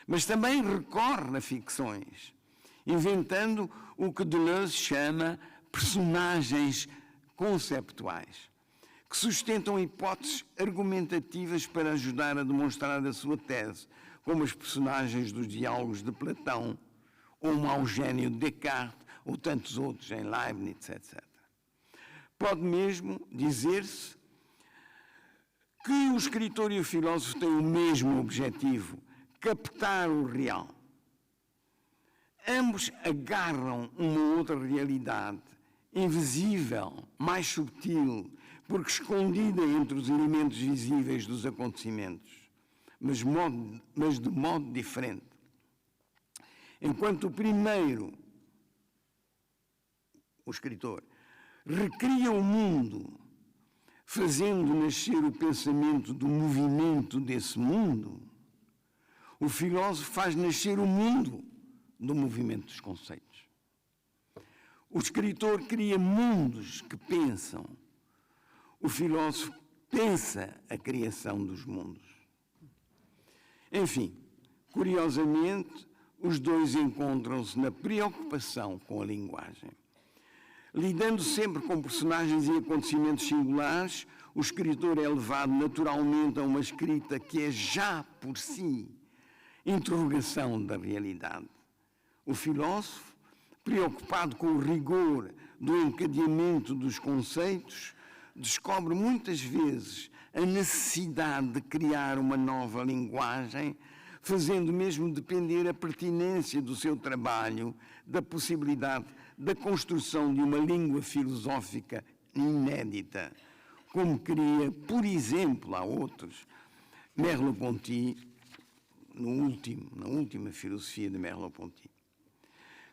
Mas também recorre a ficções, inventando o que Deleuze chama personagens conceptuais, que sustentam hipóteses argumentativas para ajudar a demonstrar a sua tese, como os personagens dos diálogos de Platão, ou um mau gênio de Descartes, ou tantos outros em Leibniz, etc. Pode mesmo dizer-se que o escritor e o filósofo têm o mesmo objetivo, captar o real. Ambos agarram uma outra realidade, invisível, mais subtil, porque escondida entre os elementos visíveis dos acontecimentos, mas de modo diferente. Enquanto o primeiro, o escritor, recria o mundo, fazendo nascer o pensamento do movimento desse mundo, o filósofo faz nascer o mundo do movimento dos conceitos. O escritor cria mundos que pensam. O filósofo pensa a criação dos mundos. Enfim, curiosamente, os dois encontram-se na preocupação com a linguagem. Lidando sempre com personagens e acontecimentos singulares, o escritor é levado naturalmente a uma escrita que é já por si interrogação da realidade. O filósofo, preocupado com o rigor do encadeamento dos conceitos, descobre muitas vezes a necessidade de criar uma nova linguagem, fazendo mesmo depender a pertinência do seu trabalho da possibilidade da construção de uma língua filosófica inédita, como queria, por exemplo, há outros, Merleau-Ponty, na última filosofia de Merleau-Ponty.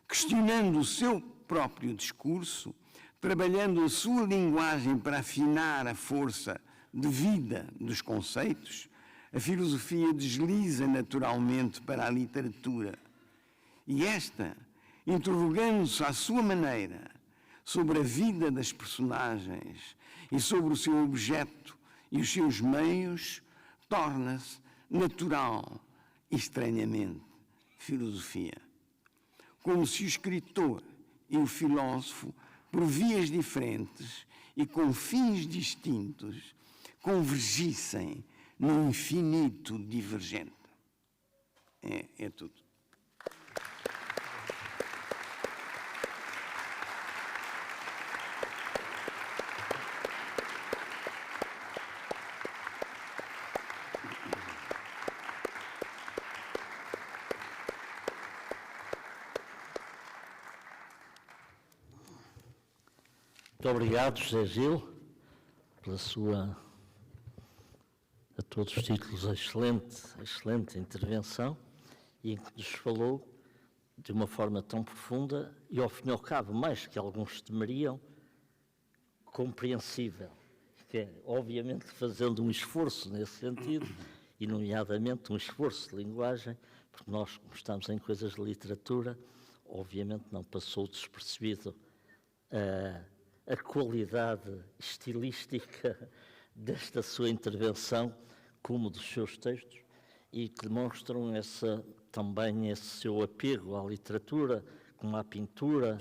Questionando o seu próprio discurso, trabalhando a sua linguagem para afinar a força de vida dos conceitos, a filosofia desliza naturalmente para a literatura. E esta, interrogando-se à sua maneira sobre a vida das personagens e sobre o seu objeto e os seus meios, torna-se natural e estranhamente filosofia. Como se o escritor e o filósofo, por vias diferentes e com fins distintos, convergissem no infinito divergente. É tudo. Muito obrigado, José Gil, pela sua, a todos os títulos, excelente intervenção, e em que nos falou de uma forma tão profunda e, ao fim e ao cabo, mais que alguns temeriam, compreensível, que é, obviamente, fazendo um esforço nesse sentido, e nomeadamente um esforço de linguagem, porque nós, como estamos em coisas de literatura, obviamente não passou despercebido a qualidade estilística desta sua intervenção, como dos seus textos, e que demonstram também esse seu apego à literatura, como à pintura,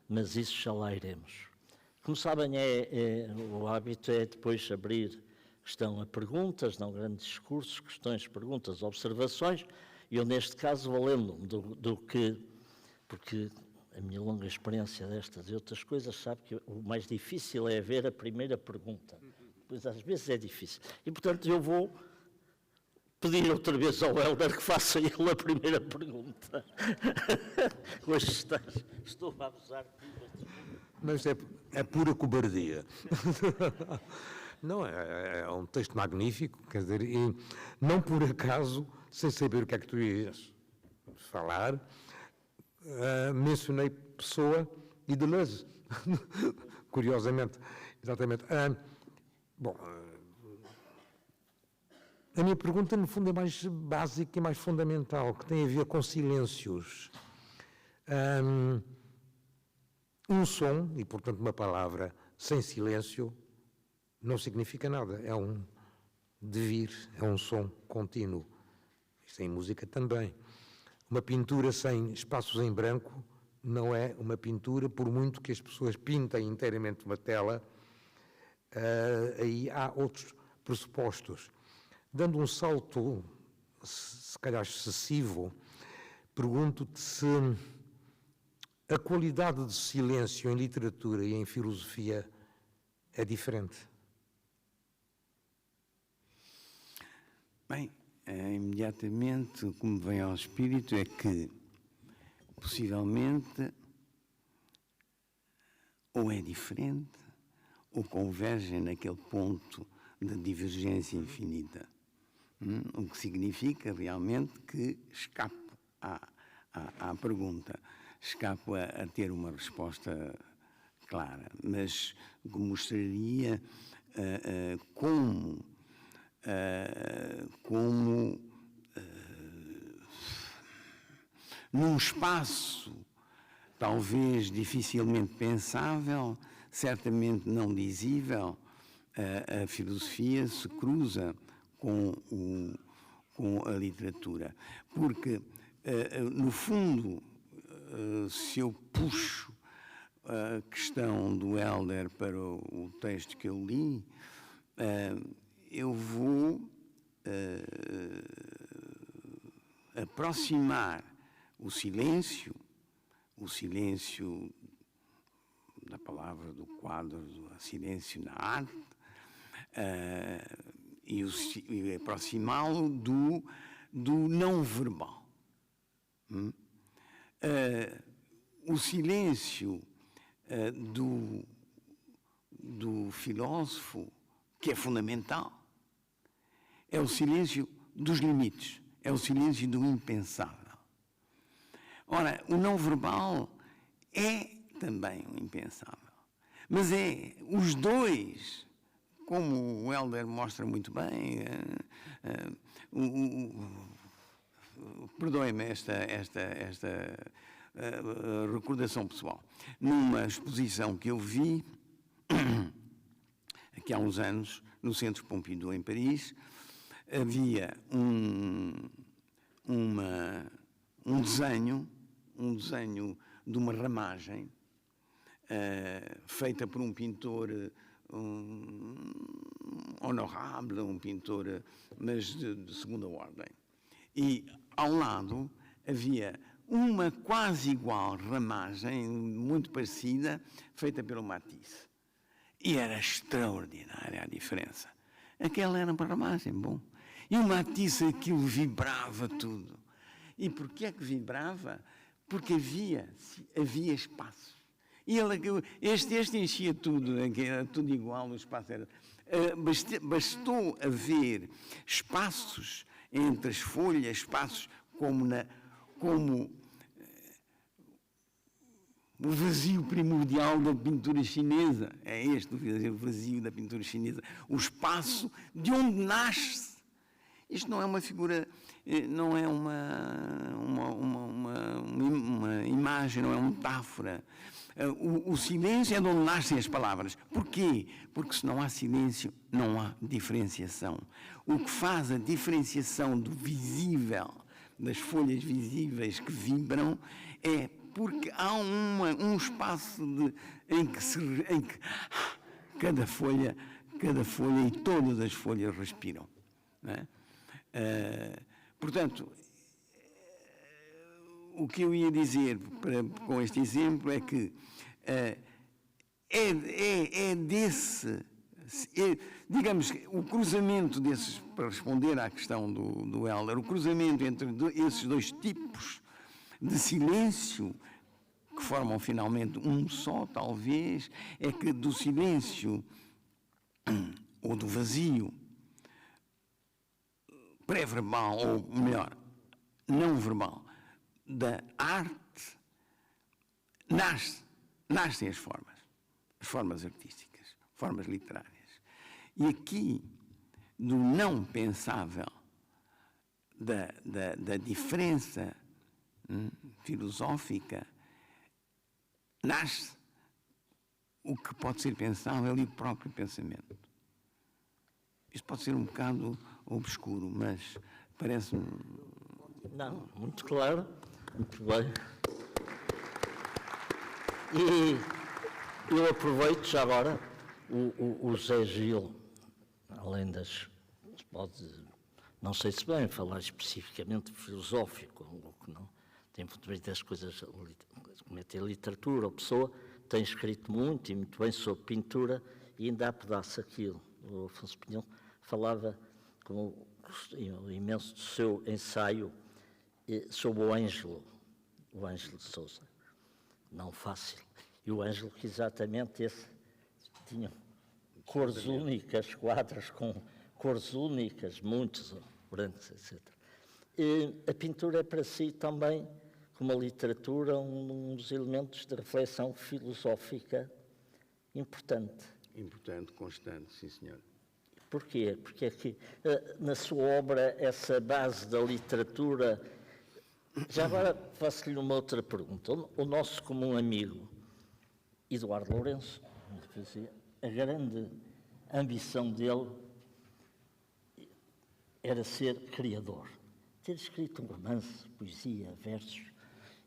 mas isso já lá iremos. Como sabem, o hábito é depois abrir questão a perguntas, não grandes discursos, questões, perguntas, observações, e eu, neste caso, valendo-me do que, porque a minha longa experiência destas e outras coisas, sabe que o mais difícil é haver a primeira pergunta. Pois às vezes é difícil. E, portanto, eu vou pedir outra vez ao Hélder que faça ele a primeira pergunta. Hoje estou a abusar de ti. Mas é pura cobardia. Não, é um texto magnífico, quer dizer, e não por acaso, sem saber o que é que tu ias falar, mencionei Pessoa e Deleuze, curiosamente, exatamente. Bom, a minha pergunta, no fundo, é mais básica e mais fundamental, que tem a ver com silêncios. Um som, e portanto uma palavra sem silêncio, não significa nada, é um devir, é um som contínuo. Isto em música também. Uma pintura sem espaços em branco não é uma pintura, por muito que as pessoas pintem inteiramente uma tela, aí há outros pressupostos. Dando um salto, se calhar excessivo, pergunto-te se a qualidade de silêncio em literatura e em filosofia é diferente. Bem, imediatamente o que me vem ao espírito é que, possivelmente, ou é diferente, ou convergem naquele ponto de divergência infinita. O que significa realmente que escapo à pergunta, escapo a ter uma resposta clara, mas mostraria como num espaço talvez dificilmente pensável, certamente não dizível, a filosofia se cruza com a literatura. Porque, no fundo, se eu puxo a questão do Hélder para o texto que eu li, eu vou aproximar o silêncio da palavra, do quadro, do silêncio na arte, e aproximá-lo do não verbal. O silêncio do filósofo, que é fundamental, é o silêncio dos limites, é o silêncio do impensável. Ora, o não verbal é também o impensável, mas é os dois, como o Hélder mostra muito bem, perdoe-me esta recordação pessoal. Numa exposição que eu vi, aqui há uns anos, no Centro Pompidou, em Paris, havia um desenho de uma ramagem feita por um pintor honorável, um pintor, mas de segunda ordem. E, ao lado, havia uma quase igual ramagem, muito parecida, feita pelo Matisse. E era extraordinária a diferença. Aquela era uma ramagem, bom. E o Matisse, aquilo vibrava tudo. E porquê é que vibrava? Porque havia espaço. E este enchia tudo, era tudo igual, o espaço era... bastou haver espaços entre as folhas, espaços como o vazio primordial da pintura chinesa. É este o vazio da pintura chinesa. O espaço de onde nasce. Isto não é uma figura, não é uma imagem, não é uma metáfora. O silêncio é de onde nascem as palavras. Porquê? Porque se não há silêncio, não há diferenciação. O que faz a diferenciação do visível, das folhas visíveis que vibram, é porque há um espaço em que cada folha e todas as folhas respiram. Não é? Portanto, o que eu ia dizer com este exemplo é que digamos, o cruzamento desses, para responder à questão do Hélder, o cruzamento entre esses dois tipos de silêncio, que formam finalmente um só, talvez, é que do silêncio ou do vazio pré-verbal, ou melhor, não verbal, da arte, nascem as formas artísticas, formas literárias. E aqui, do não pensável, da diferença filosófica, nasce o que pode ser pensável e o próprio pensamento. Isto pode ser um bocado obscuro, mas parece-me... Não, muito claro, muito bem. E eu aproveito já agora o Zé Gil, além das... pode, não sei se bem falar especificamente filosófico, ou que não, tem muito bem das coisas, como é ter literatura, ou pessoa, tem escrito muito e muito bem sobre pintura, e ainda há pedaço aquilo. O Afonso Pinhão falava com o imenso do seu ensaio sobre o Ângelo de Sousa. Não fácil. E o Ângelo, que exatamente esse, tinha cores únicas, quadros com cores únicas, muitos brancos, etc. E a pintura é para si também, como a literatura, um dos elementos de reflexão filosófica importante. Importante, constante, sim, senhor. Porquê? Porque é que na sua obra essa base da literatura... Já agora faço-lhe uma outra pergunta. O nosso comum amigo, Eduardo Lourenço, a grande ambição dele era ser criador. Ter escrito um romance, poesia, versos,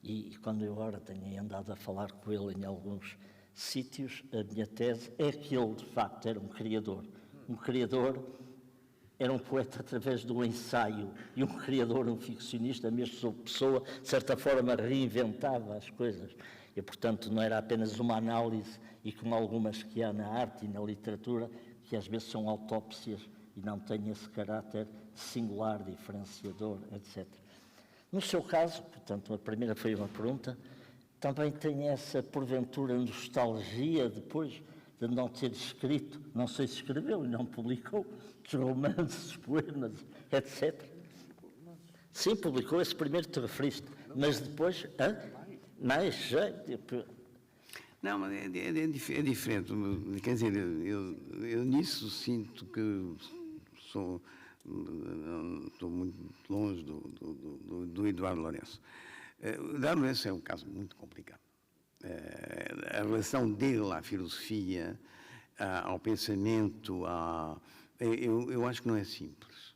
e quando eu agora tenho andado a falar com ele em alguns sítios, a minha tese é que ele, de facto, era um criador. Um criador era um poeta através do ensaio, e um criador, um ficcionista, mesmo sobre pessoa, de certa forma reinventava as coisas. E, portanto, não era apenas uma análise, e como algumas que há na arte e na literatura, que às vezes são autópsias e não têm esse caráter singular, diferenciador, etc. No seu caso, portanto, a primeira foi uma pergunta, também tem essa, porventura, nostalgia depois de não ter escrito, não sei se escreveu e não publicou, os romances, poemas, etc. Sim, publicou esse primeiro que te referiste, mas depois, mais já... Não, mas é diferente. Quer dizer, eu nisso sinto que estou muito longe do Eduardo Lourenço. O Eduardo Lourenço é um caso muito complicado. A relação dele à filosofia, ao pensamento, eu acho que não é simples.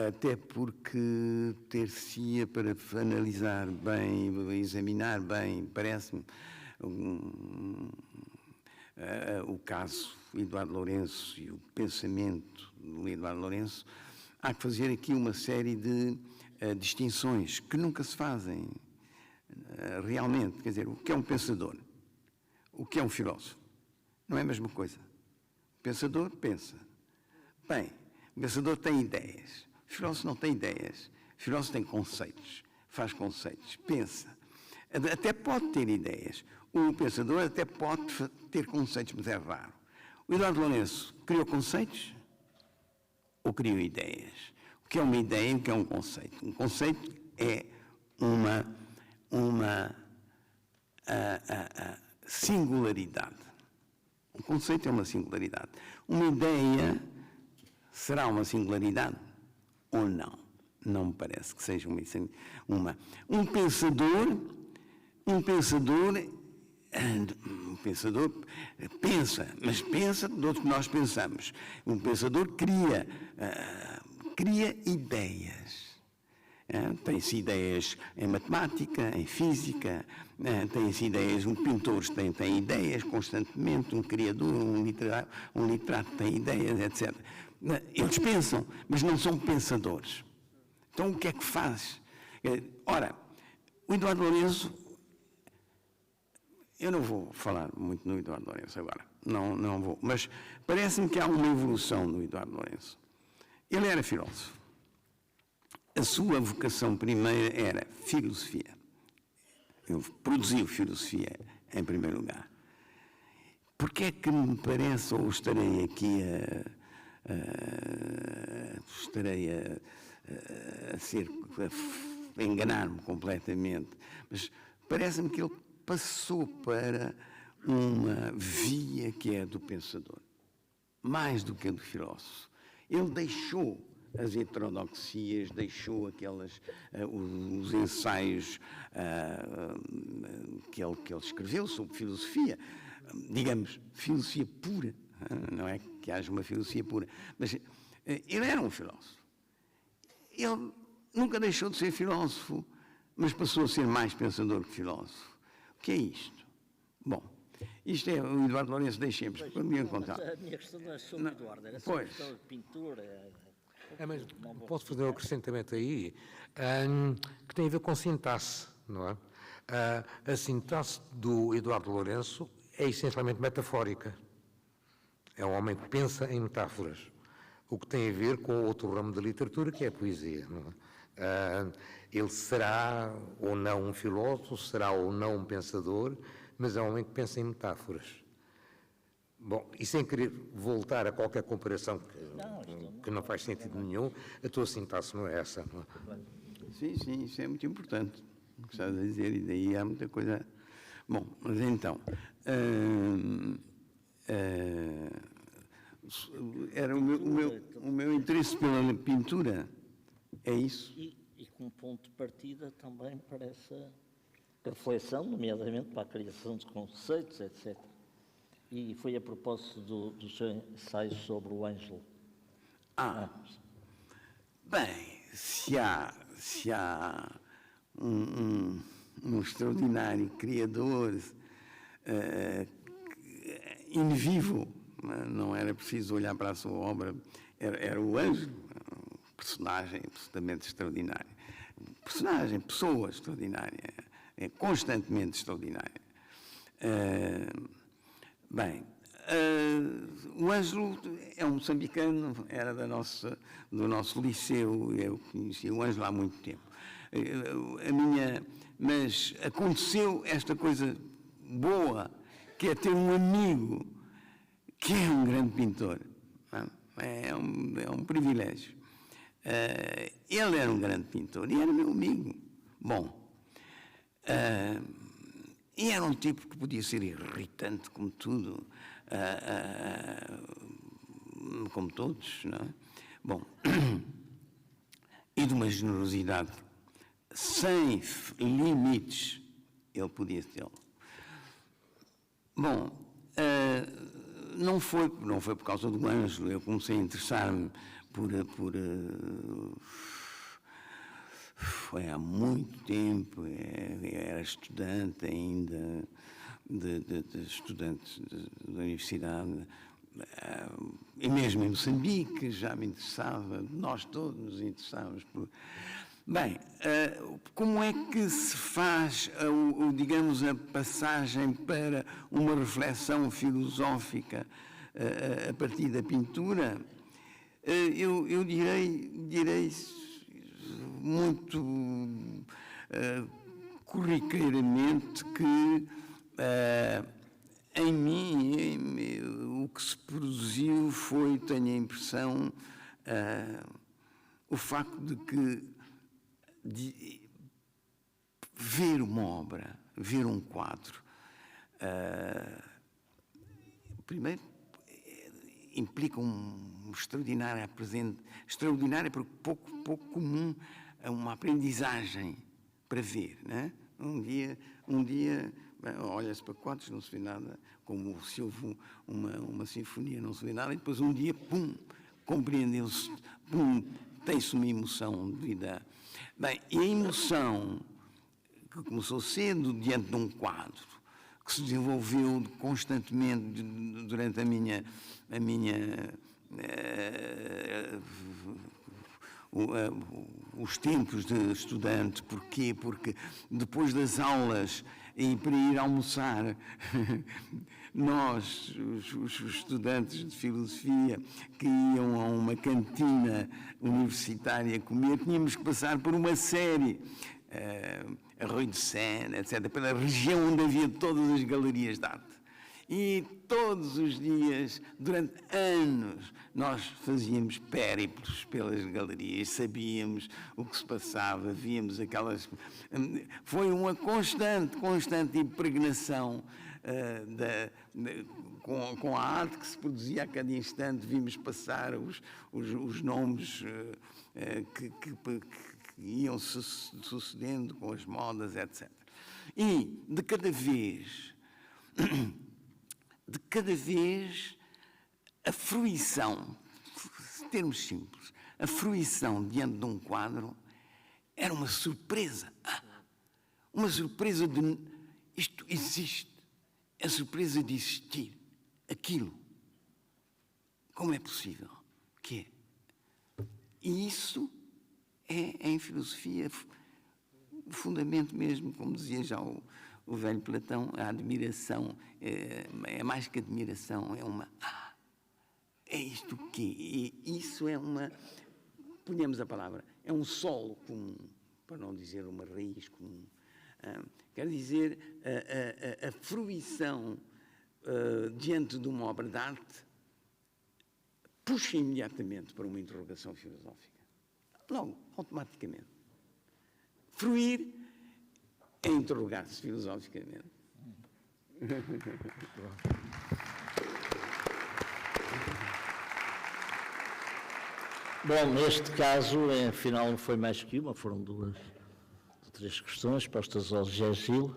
Até porque ter-se-ia para analisar bem, examinar bem, parece-me o caso Eduardo Lourenço e o pensamento do Eduardo Lourenço, há que fazer aqui uma série de distinções que nunca se fazem realmente. Quer dizer, o que é um pensador? O que é um filósofo? Não é a mesma coisa. O pensador pensa. Bem, o pensador tem ideias. O filósofo não tem ideias. O filósofo tem conceitos, faz conceitos, pensa. Até pode ter ideias. O pensador até pode ter conceitos, mas é raro. O Eduardo Lourenço criou conceitos ou criou ideias? O que é uma ideia e o que é um conceito? Um conceito é uma singularidade. Um conceito é uma singularidade. Uma ideia será uma singularidade ou não? Não me parece que seja uma. Um pensador pensa, mas pensa do que nós pensamos. Um pensador cria ideias. Tem-se ideias em matemática, em física, tem-se ideias, um pintor tem ideias constantemente, um criador, um literato tem ideias, etc. Eles pensam, mas não são pensadores. Então, o que é que faz? Ora, o Eduardo Lourenço, eu não vou falar muito no Eduardo Lourenço agora, não vou, mas parece-me que há uma evolução no Eduardo Lourenço. Ele era filósofo. A sua vocação primeira era filosofia. Ele produziu filosofia em primeiro lugar. Porque é que me parece, ou estarei aqui a enganar-me completamente, mas parece-me que ele passou para uma via que é a do pensador, mais do que a do filósofo. Ele deixou as heterodoxias, deixou os ensaios que ele escreveu sobre filosofia, digamos, filosofia pura, não é que haja uma filosofia pura, mas ele era um filósofo. Ele nunca deixou de ser filósofo, mas passou a ser mais pensador que filósofo. O que é isto? Bom, isto é, o Eduardo Lourenço, deixemos, para me contar. Mas a minha questão não é sobre o Eduardo, era sobre a questão de pintura. Mas posso fazer um acrescentamento aí, que tem a ver com sintaxe, não é? A sintaxe do Eduardo Lourenço é essencialmente metafórica. É um homem que pensa em metáforas, o que tem a ver com outro ramo da literatura, que é a poesia, não é? Ele será ou não um filósofo, será ou não um pensador, mas é um homem que pensa em metáforas. Bom, e sem querer voltar a qualquer comparação que não faz sentido nenhum, a tua sintaxe não é essa. Não é? Sim, isso é muito importante, o que estás a dizer, e daí há muita coisa. Bom, mas então, era o meu interesse pela pintura, é isso? E como ponto de partida também para essa reflexão, nomeadamente para a criação de conceitos, etc. E foi a propósito do seu ensaio sobre o Ângelo. Bem, se há um extraordinário criador in vivo, não era preciso olhar para a sua obra, era o Ângelo, um personagem absolutamente extraordinário. Pessoa extraordinária, constantemente extraordinária. Bem, o Ângelo é um moçambicano, era do nosso liceu, eu conheci o Ângelo há muito tempo. Mas aconteceu esta coisa boa, que é ter um amigo que é um grande pintor. É um privilégio. Ele era um grande pintor e era meu amigo. Bom, e era um tipo que podia ser irritante como tudo, como todos, não é? Bom, e de uma generosidade sem limites, ele podia tê-lo. Bom, não foi por causa do Ângelo, eu comecei a interessar-me foi há muito tempo, eu era estudante ainda, de estudantes da universidade, e mesmo em Moçambique já me interessava, nós todos nos interessávamos por... Bem, como é que se faz, digamos, a passagem para uma reflexão filosófica a partir da pintura? Eu direi muito corriqueiramente que em mim o que se produziu foi, tenho a impressão, o facto de ver uma obra, ver um quadro, primeiro implica extraordinária porque pouco comum, uma aprendizagem para ver, né? Um dia olha-se para quadros, não se vê nada, como se houve uma sinfonia, não se vê nada, e depois um dia, pum, compreendeu-se, pum, tem-se uma emoção devido a... Bem, e a emoção que começou cedo diante de um quadro, que se desenvolveu constantemente durante os tempos de estudante. Porquê? Porque depois das aulas e para ir almoçar, nós, os estudantes de filosofia que iam a uma cantina universitária comer, tínhamos que passar por uma série, a Rue de Seine, etc., pela região onde havia todas as galerias de arte. E todos os dias, durante anos, nós fazíamos périplos pelas galerias, sabíamos o que se passava, víamos aquelas... Foi uma constante impregnação com a arte que se produzia a cada instante. Vimos passar os nomes que iam sucedendo com as modas, etc. E, de cada vez, a fruição, em termos simples, a fruição diante de um quadro era uma surpresa. Uma surpresa de isto existe. A surpresa de existir. Aquilo. Como é possível? O que é? E isso é, em filosofia, o fundamento mesmo, como dizia já o velho Platão, a admiração, é mais que admiração, é uma... é isto o quê? E isso é uma... Ponhamos a palavra, é um solo comum, para não dizer uma raiz comum. Quer dizer, a fruição diante de uma obra de arte puxa imediatamente para uma interrogação filosófica. Logo, automaticamente. Fruir é interrogar-se filosoficamente. Bom, neste caso, afinal, não foi mais que uma, foram duas ou três questões postas ao José Gil.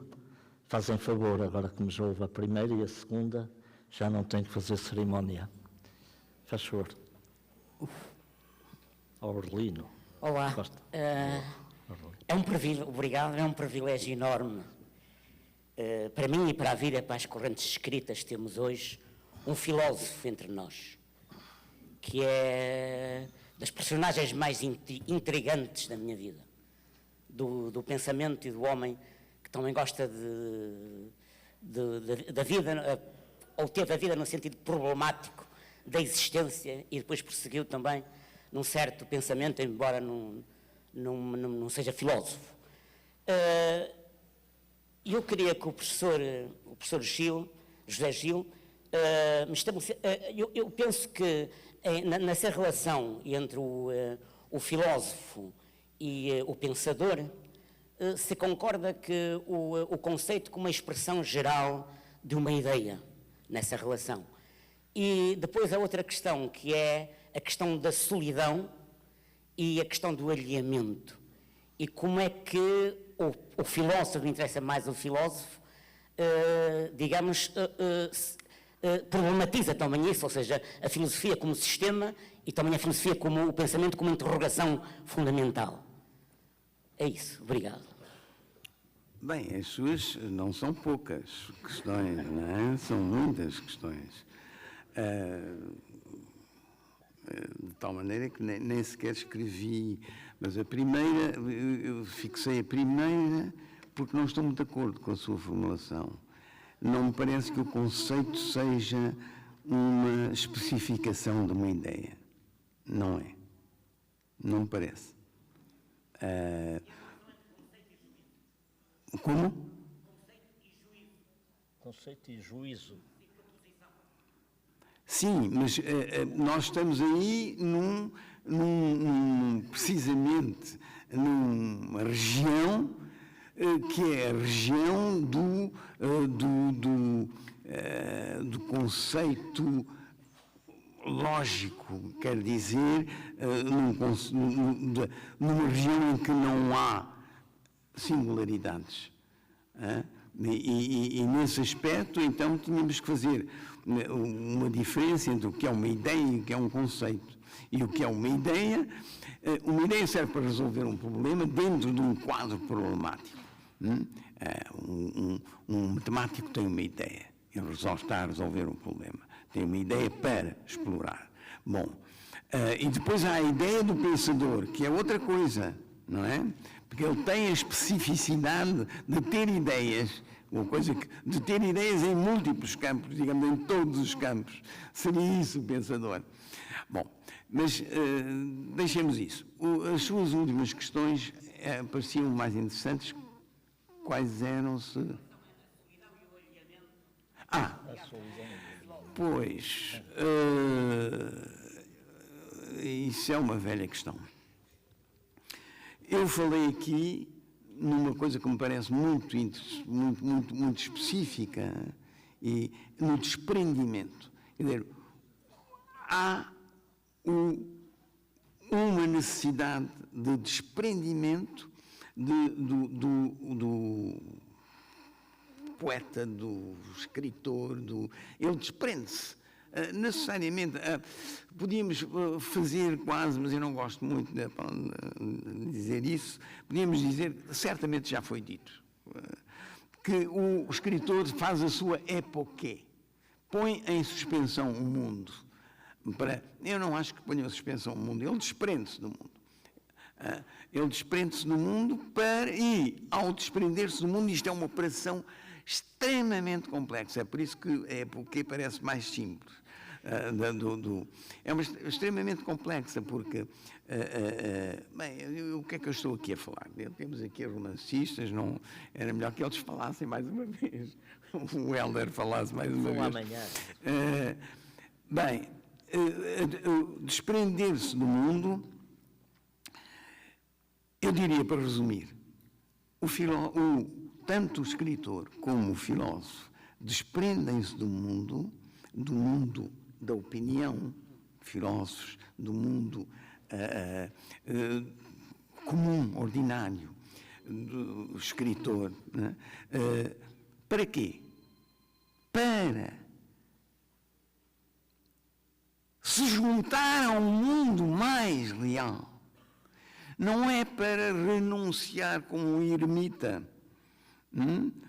Fazem favor, agora que nos ouve a primeira e a segunda, já não tem que fazer cerimónia. Faz favor. Aurelino. Olá. É um privilégio, obrigado, é um privilégio enorme para mim e para a vida, para as correntes escritas, temos hoje um filósofo entre nós, que é das personagens mais intrigantes da minha vida, do pensamento e do homem que também gosta da vida, ou teve a vida no sentido problemático da existência e depois prosseguiu também num certo pensamento, embora não seja filósofo. Eu queria que o professor José Gil, me estabelecesse... Eu penso que nessa relação entre o filósofo e o pensador, se concorda que o conceito como uma expressão geral de uma ideia nessa relação. E depois a outra questão, que é a questão da solidão e a questão do alheamento. E como é que o filósofo, me interessa mais o filósofo, digamos, problematiza também isso, ou seja, a filosofia como sistema e também a filosofia como o pensamento como interrogação fundamental. É isso, obrigado. Bem, as suas não são poucas questões, não é? São muitas questões. De tal maneira que nem sequer escrevi, mas a primeira, eu fixei a primeira porque não estou muito de acordo com a sua formulação. Não me parece que o conceito seja uma especificação de uma ideia. Não é. Não me parece. Como? Conceito e juízo. Sim, mas nós estamos aí precisamente numa região que é a região do conceito lógico, quer dizer, numa região em que não há singularidades. E nesse aspecto, então, tínhamos que fazer uma diferença entre o que é uma ideia e o que é um conceito. E o que é uma ideia serve para resolver um problema dentro de um quadro problemático. Um matemático tem uma ideia, ele está a resolver um problema, tem uma ideia para explorar. Bom, e depois há a ideia do pensador, que é outra coisa, não é? Porque ele tem a especificidade de ter ideias, de ter ideias em múltiplos campos, digamos, em todos os campos. Seria isso o pensador. Bom, mas deixemos isso. As suas últimas questões pareciam mais interessantes. Quais eram-se? Pois, isso é uma velha questão. Eu falei aqui numa coisa que me parece muito específica e no desprendimento. Quer dizer, há uma necessidade de desprendimento do poeta, do escritor, ele desprende-se. Necessariamente, podíamos fazer quase, mas eu não gosto muito de dizer isso, podíamos dizer, certamente já foi dito, que o escritor faz a sua époque, põe em suspensão o mundo. Eu não acho que ponha em suspensão o mundo, ele desprende-se do mundo. Ele desprende-se do mundo e, ao desprender-se do mundo, isto é uma operação extremamente complexa. É por isso que a époque parece mais simples. É extremamente complexa, porque bem, o que é que eu estou aqui a falar? Temos aqui romancistas, não era melhor que eles falassem mais uma vez, o Helder falasse mais uma vez. Amanhã. Bem, desprender-se do mundo, eu diria, para resumir, tanto o escritor como o filósofo desprendem-se do mundo da opinião, filósofos, do mundo comum, ordinário, do escritor. Né? Para quê? Para se juntar a um mundo mais real. Não é para renunciar como um ermita,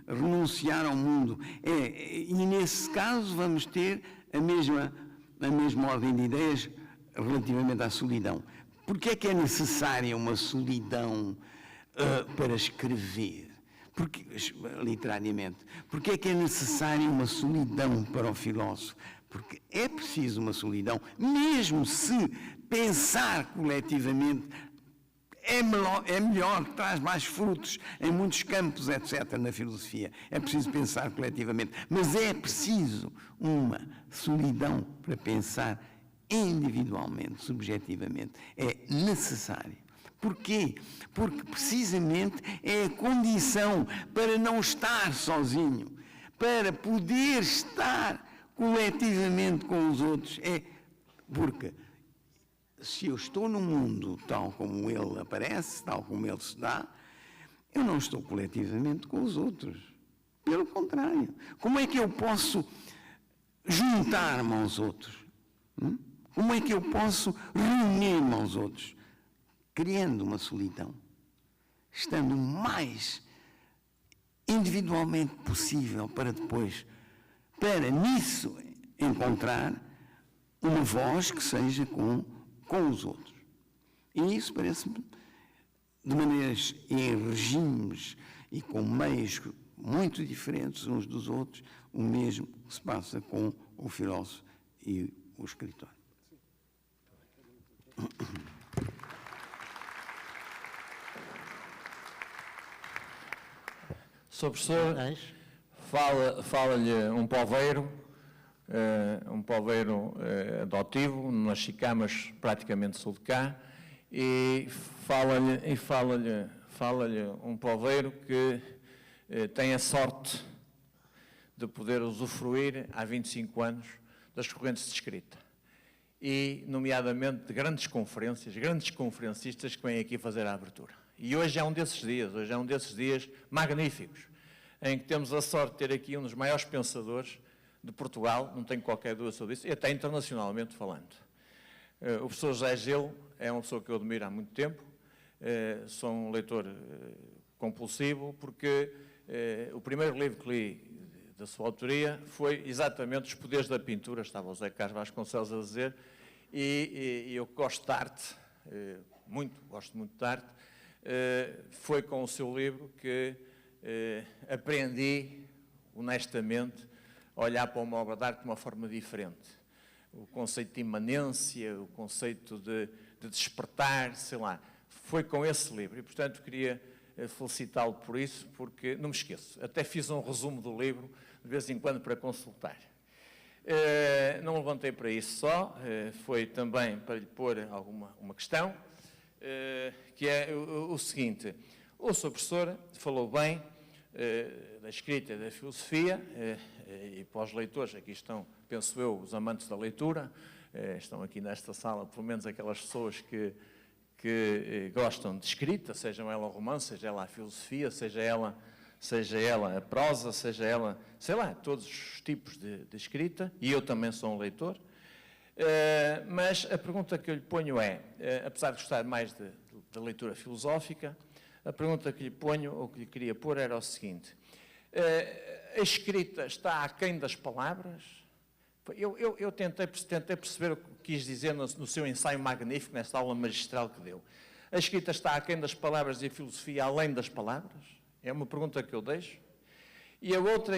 renunciar ao mundo. E nesse caso vamos ter a mesma ordem de ideias relativamente à solidão. Porque é que é necessária uma solidão para escrever? Literariamente. Porque é que é necessária uma solidão para o filósofo? Porque é preciso uma solidão, mesmo se pensar coletivamente é melhor, traz mais frutos em muitos campos, etc., na filosofia. É preciso pensar coletivamente. Mas é preciso uma solidão para pensar individualmente, subjetivamente. É necessário. Porquê? Porque precisamente é a condição para não estar sozinho, para poder estar coletivamente com os outros. Porque se eu estou no mundo tal como ele aparece, tal como ele se dá, eu não estou coletivamente com os outros. Pelo contrário. Como é que eu posso juntar-me aos outros? Como é que eu posso reunir-me aos outros? Criando uma solidão. Estando o mais individualmente possível para depois, para nisso encontrar uma voz que seja com os outros. E isso parece-me, de maneiras em regimes e com meios muito diferentes uns dos outros, o mesmo que se passa com o filósofo e o escritor. Sr. Professor, És? fala-lhe um polveiro adotivo, nas Chicamas, praticamente sul de cá, e fala-lhe um polveiro que tem a sorte de poder usufruir há 25 anos das correntes de escrita. E, nomeadamente, de grandes conferencistas que vêm aqui fazer a abertura. E hoje é um desses dias magníficos, em que temos a sorte de ter aqui um dos maiores pensadores de Portugal, não tenho qualquer dúvida sobre isso, e até internacionalmente falando. O professor José Gil é uma pessoa que eu admiro há muito tempo, sou um leitor compulsivo, porque o primeiro livro que li da sua autoria foi exatamente Os Poderes da Pintura, estava o José Carlos Vasconcelos a dizer, e eu gosto de arte, gosto muito de arte, foi com o seu livro que aprendi, honestamente, a olhar para uma obra de arte de uma forma diferente. O conceito de imanência, o conceito de despertar, sei lá, foi com esse livro. E, portanto, queria felicitá-lo por isso, porque não me esqueço. Até fiz um resumo do livro, de vez em quando, para consultar. Não levantei para isso só, foi também para lhe pôr uma questão, que é o seguinte. O Sr. Professor falou bem da escrita e da filosofia, e para os leitores, aqui estão, penso eu, os amantes da leitura, estão aqui nesta sala, pelo menos aquelas pessoas que gostam de escrita, sejam ela o romance, seja ela a filosofia, seja ela a prosa, seja ela, sei lá, todos os tipos de escrita, e eu também sou um leitor. Mas a pergunta que eu lhe ponho é, apesar de gostar mais da leitura filosófica, a pergunta que lhe ponho, ou que lhe queria pôr, era o seguinte: a escrita está aquém das palavras? Eu tentei perceber o que quis dizer no seu ensaio magnífico, nesta aula magistral que deu. A escrita está aquém das palavras e a filosofia além das palavras? É uma pergunta que eu deixo. E a outra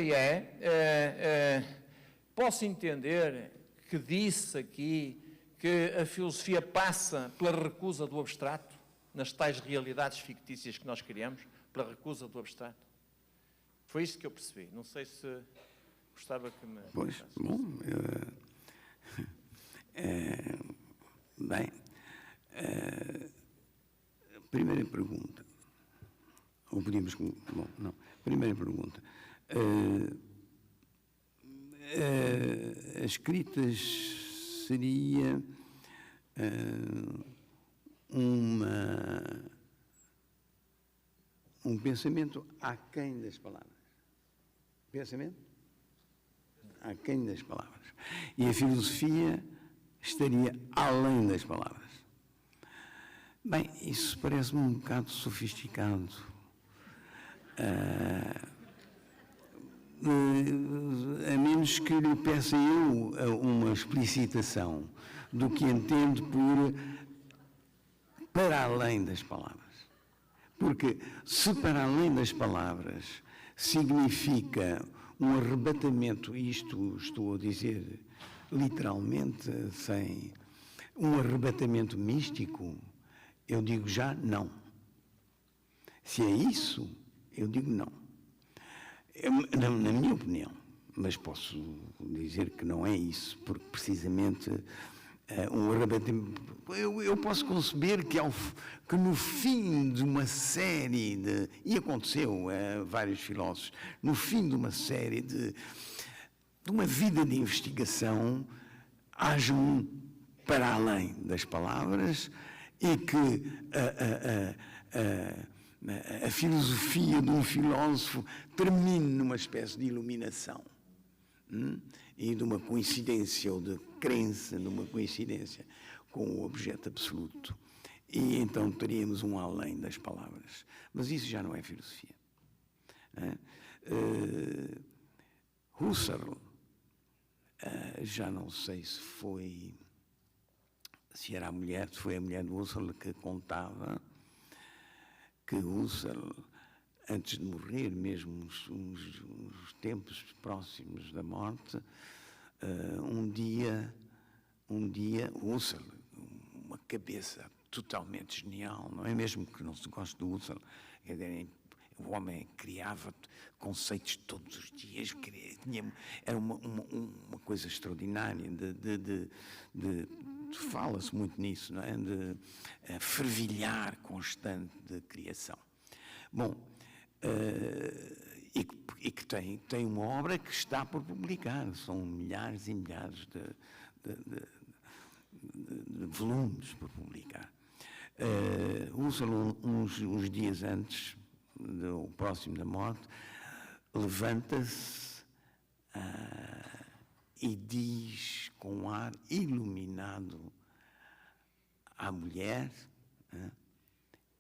posso entender que disse aqui que a filosofia passa pela recusa do abstrato, nas tais realidades fictícias que nós criamos, pela recusa do abstrato? Foi isso que eu percebi. Não sei se gostava que me... Pois, bom, bem, primeira pergunta, ou podíamos, bom, não, primeira pergunta, as escritas seria um pensamento aquém das palavras. Pensamento? Aquém das palavras. E a filosofia estaria além das palavras. Bem, isso parece-me um bocado sofisticado. A menos que lhe peça eu uma explicitação do que entendo por para além das palavras. Porque se para além das palavras significa um arrebatamento, isto estou a dizer literalmente, sem um arrebatamento místico, eu digo já não. Se é isso, eu digo não. Na minha opinião, mas posso dizer que não é isso, porque precisamente um arrebatamento... Eu posso conceber que no fim de uma série de... E aconteceu a vários filósofos, no fim de uma série de uma vida de investigação, haja um para além das palavras e que a filosofia de um filósofo termine numa espécie de iluminação e de uma coincidência ou de crença numa coincidência com o objeto absoluto. E então teríamos um além das palavras. Mas isso já não é filosofia. Husserl, já não sei se era foi a mulher de Husserl que contava que Husserl, antes de morrer, mesmo uns tempos próximos da morte, um dia Husserl, uma cabeça totalmente genial, não é mesmo que não se goste do Husserl, O homem criava conceitos todos os dias, era uma coisa extraordinária, fala-se muito nisso, não é? De fervilhar constante de criação. Bom, e que tem uma obra que está por publicar, são milhares e milhares de volumes por publicar. Uns dias antes, próximo da morte, levanta-se e diz com um ar iluminado à mulher: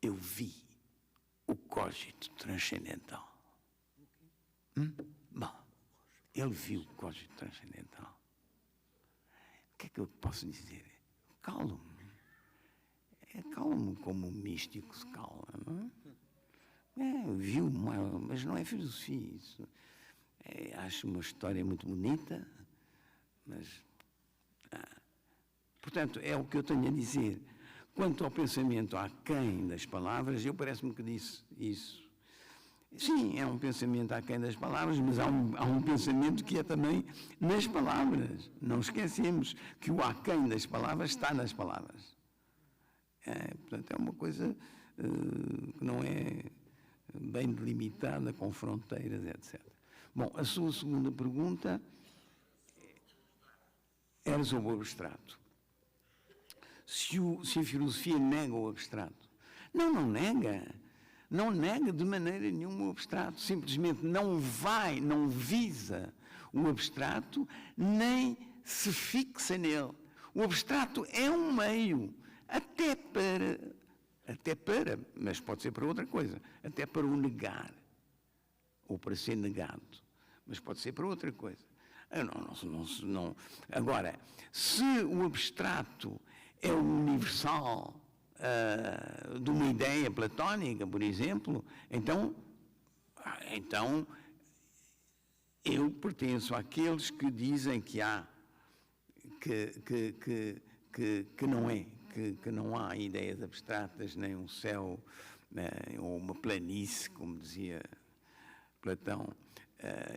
eu vi o cogito transcendental. Bom, ele viu o cogito transcendental. O que é que eu posso dizer? Calmo. É calmo como um místico se calma, não é? Viu, mas não é filosofia isso. Acho uma história muito bonita, mas... Portanto, é o que eu tenho a dizer. Quanto ao pensamento aquém das palavras, eu parece-me que disse isso. Sim, é um pensamento aquém das palavras, mas há um pensamento que é também nas palavras. Não esquecemos que o aquém das palavras está nas palavras. Portanto, é uma coisa que não é bem delimitada, com fronteiras, etc. Bom, a sua segunda pergunta era sobre o abstrato. Se a filosofia nega o abstrato. Não nega. Não nega de maneira nenhuma o abstrato. Simplesmente não visa o abstrato, nem se fixa nele. O abstrato é um meio, até para, mas pode ser para outra coisa, até para o negar, ou para ser negado, mas pode ser para outra coisa. Não. Agora, se o abstrato é o universal de uma ideia platónica, por exemplo, então eu pertenço àqueles que dizem que há, que não é, que não há ideias abstratas, nem um céu, ou uma planície, como dizia Platão,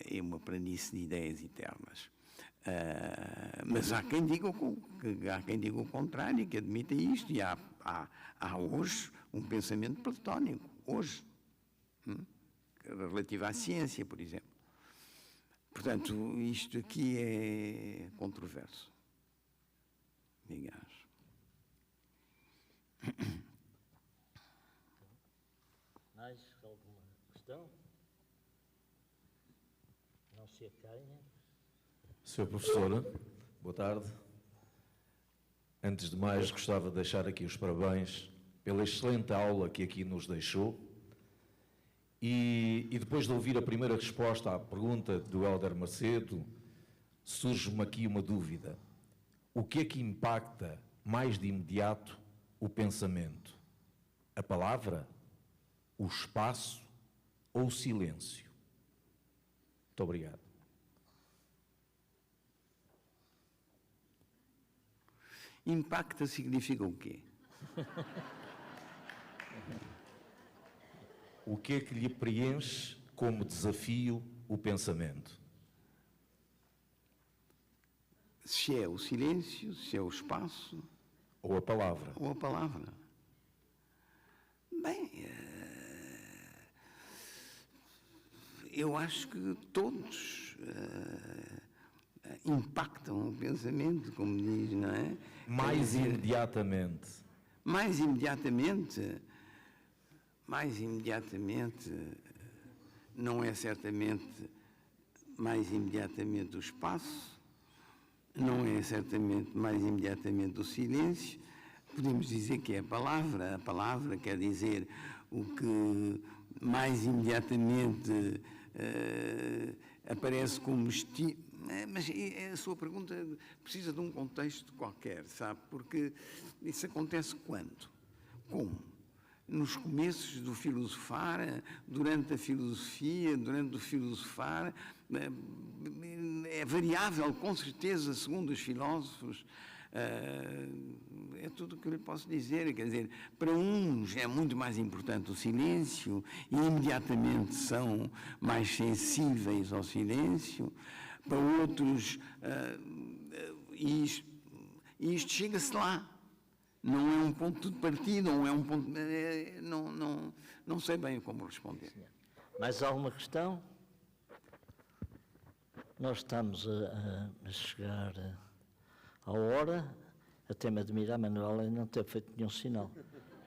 e uma planície de ideias eternas. Mas há quem diga o contrário, que admita isto, e há hoje um pensamento platónico, hoje, relativo à ciência, por exemplo. Portanto, isto aqui é controverso, digamos. Mais alguma questão? Não se acanha. Sr. Professor, boa tarde. Antes de mais, gostava de deixar aqui os parabéns pela excelente aula que aqui nos deixou. E depois de ouvir a primeira resposta à pergunta do Hélder Macedo, surge-me aqui uma dúvida. O que é que impacta mais de imediato o pensamento? A palavra, o espaço ou o silêncio? Muito obrigado. Impacta significa o quê? O que é que lhe preenche como desafio o pensamento? Se é o silêncio, se é o espaço... Ou a palavra? Ou a palavra. Bem, eu acho que todos impactam o pensamento, como diz, não é? Mais imediatamente. Mais imediatamente não é certamente mais imediatamente o espaço, não é certamente mais imediatamente o silêncio. Podemos dizer que é a palavra quer dizer o que mais imediatamente aparece como estímulo. Mas a sua pergunta precisa de um contexto qualquer, sabe? Porque isso acontece quando? Como? Nos começos do filosofar, durante a filosofia, durante o filosofar, é variável, com certeza, segundo os filósofos, É tudo o que eu lhe posso dizer. Quer dizer, para uns é muito mais importante o silêncio e imediatamente são mais sensíveis ao silêncio. Para outros, isto chega-se lá. Não é um ponto de partida, não é um ponto... não sei bem como responder. Mais alguma questão? Nós estamos a chegar à hora. Até me admira, Manuel, em não ter feito nenhum sinal.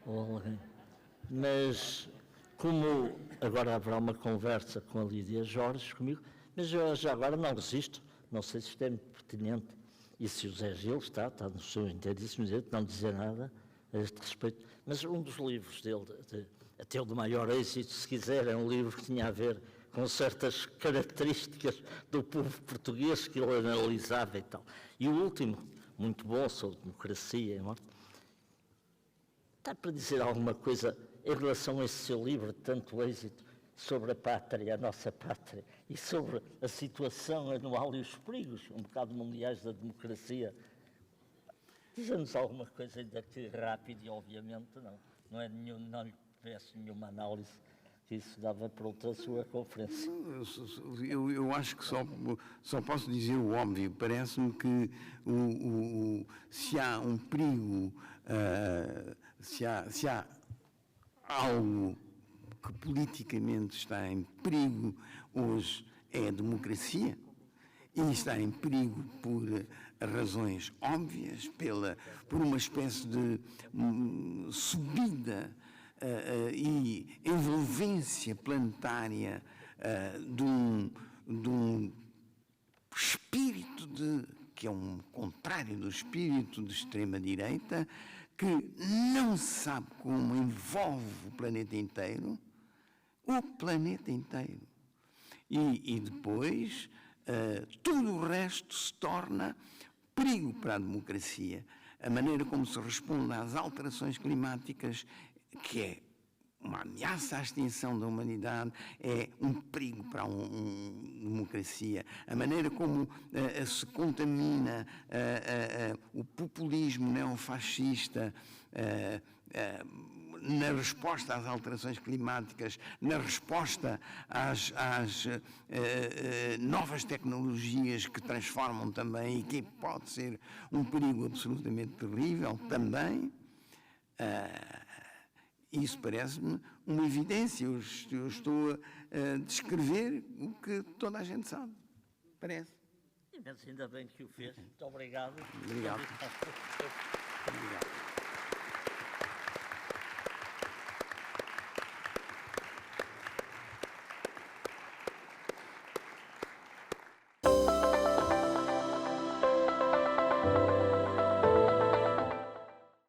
Ou alguém. Mas, como agora haverá uma conversa com a Lídia Jorge comigo, mas eu já agora não resisto, não sei se isto é muito pertinente, e se o Zé Gil está no seu inteiríssimo direito de não dizer nada a este respeito, mas um dos livros dele, até o de maior êxito, se quiser, é um livro que tinha a ver com certas características do povo português que ele analisava e tal. E o último, muito bom, sobre democracia e morte. Está para dizer alguma coisa em relação a esse seu livro de tanto êxito sobre a pátria, a nossa pátria, e sobre a situação anual e os perigos, um bocado mundiais da democracia? Diz-nos alguma coisa ainda que rápido, e obviamente não lhe peço nenhuma análise, que isso dava para outra sua conferência. Eu acho que só posso dizer o óbvio. Parece-me que se há um perigo, se há algo que politicamente está em perigo hoje, é a democracia. E está em perigo por razões óbvias, por uma espécie de subida e envolvência planetária de um espírito que é um contrário do espírito de extrema-direita, que não sabe como envolve o planeta inteiro, e depois tudo o resto se torna perigo para a democracia. A maneira como se responde às alterações climáticas, que é uma ameaça à extinção da humanidade, é um perigo para a democracia. A maneira como se contamina o populismo neofascista na resposta às alterações climáticas, na resposta às novas tecnologias que transformam também e que pode ser um perigo absolutamente terrível também. Isso parece-me uma evidência. Eu estou a descrever o que toda a gente sabe. Parece. Mas ainda bem que o fez. Muito obrigado. Obrigado. Obrigado.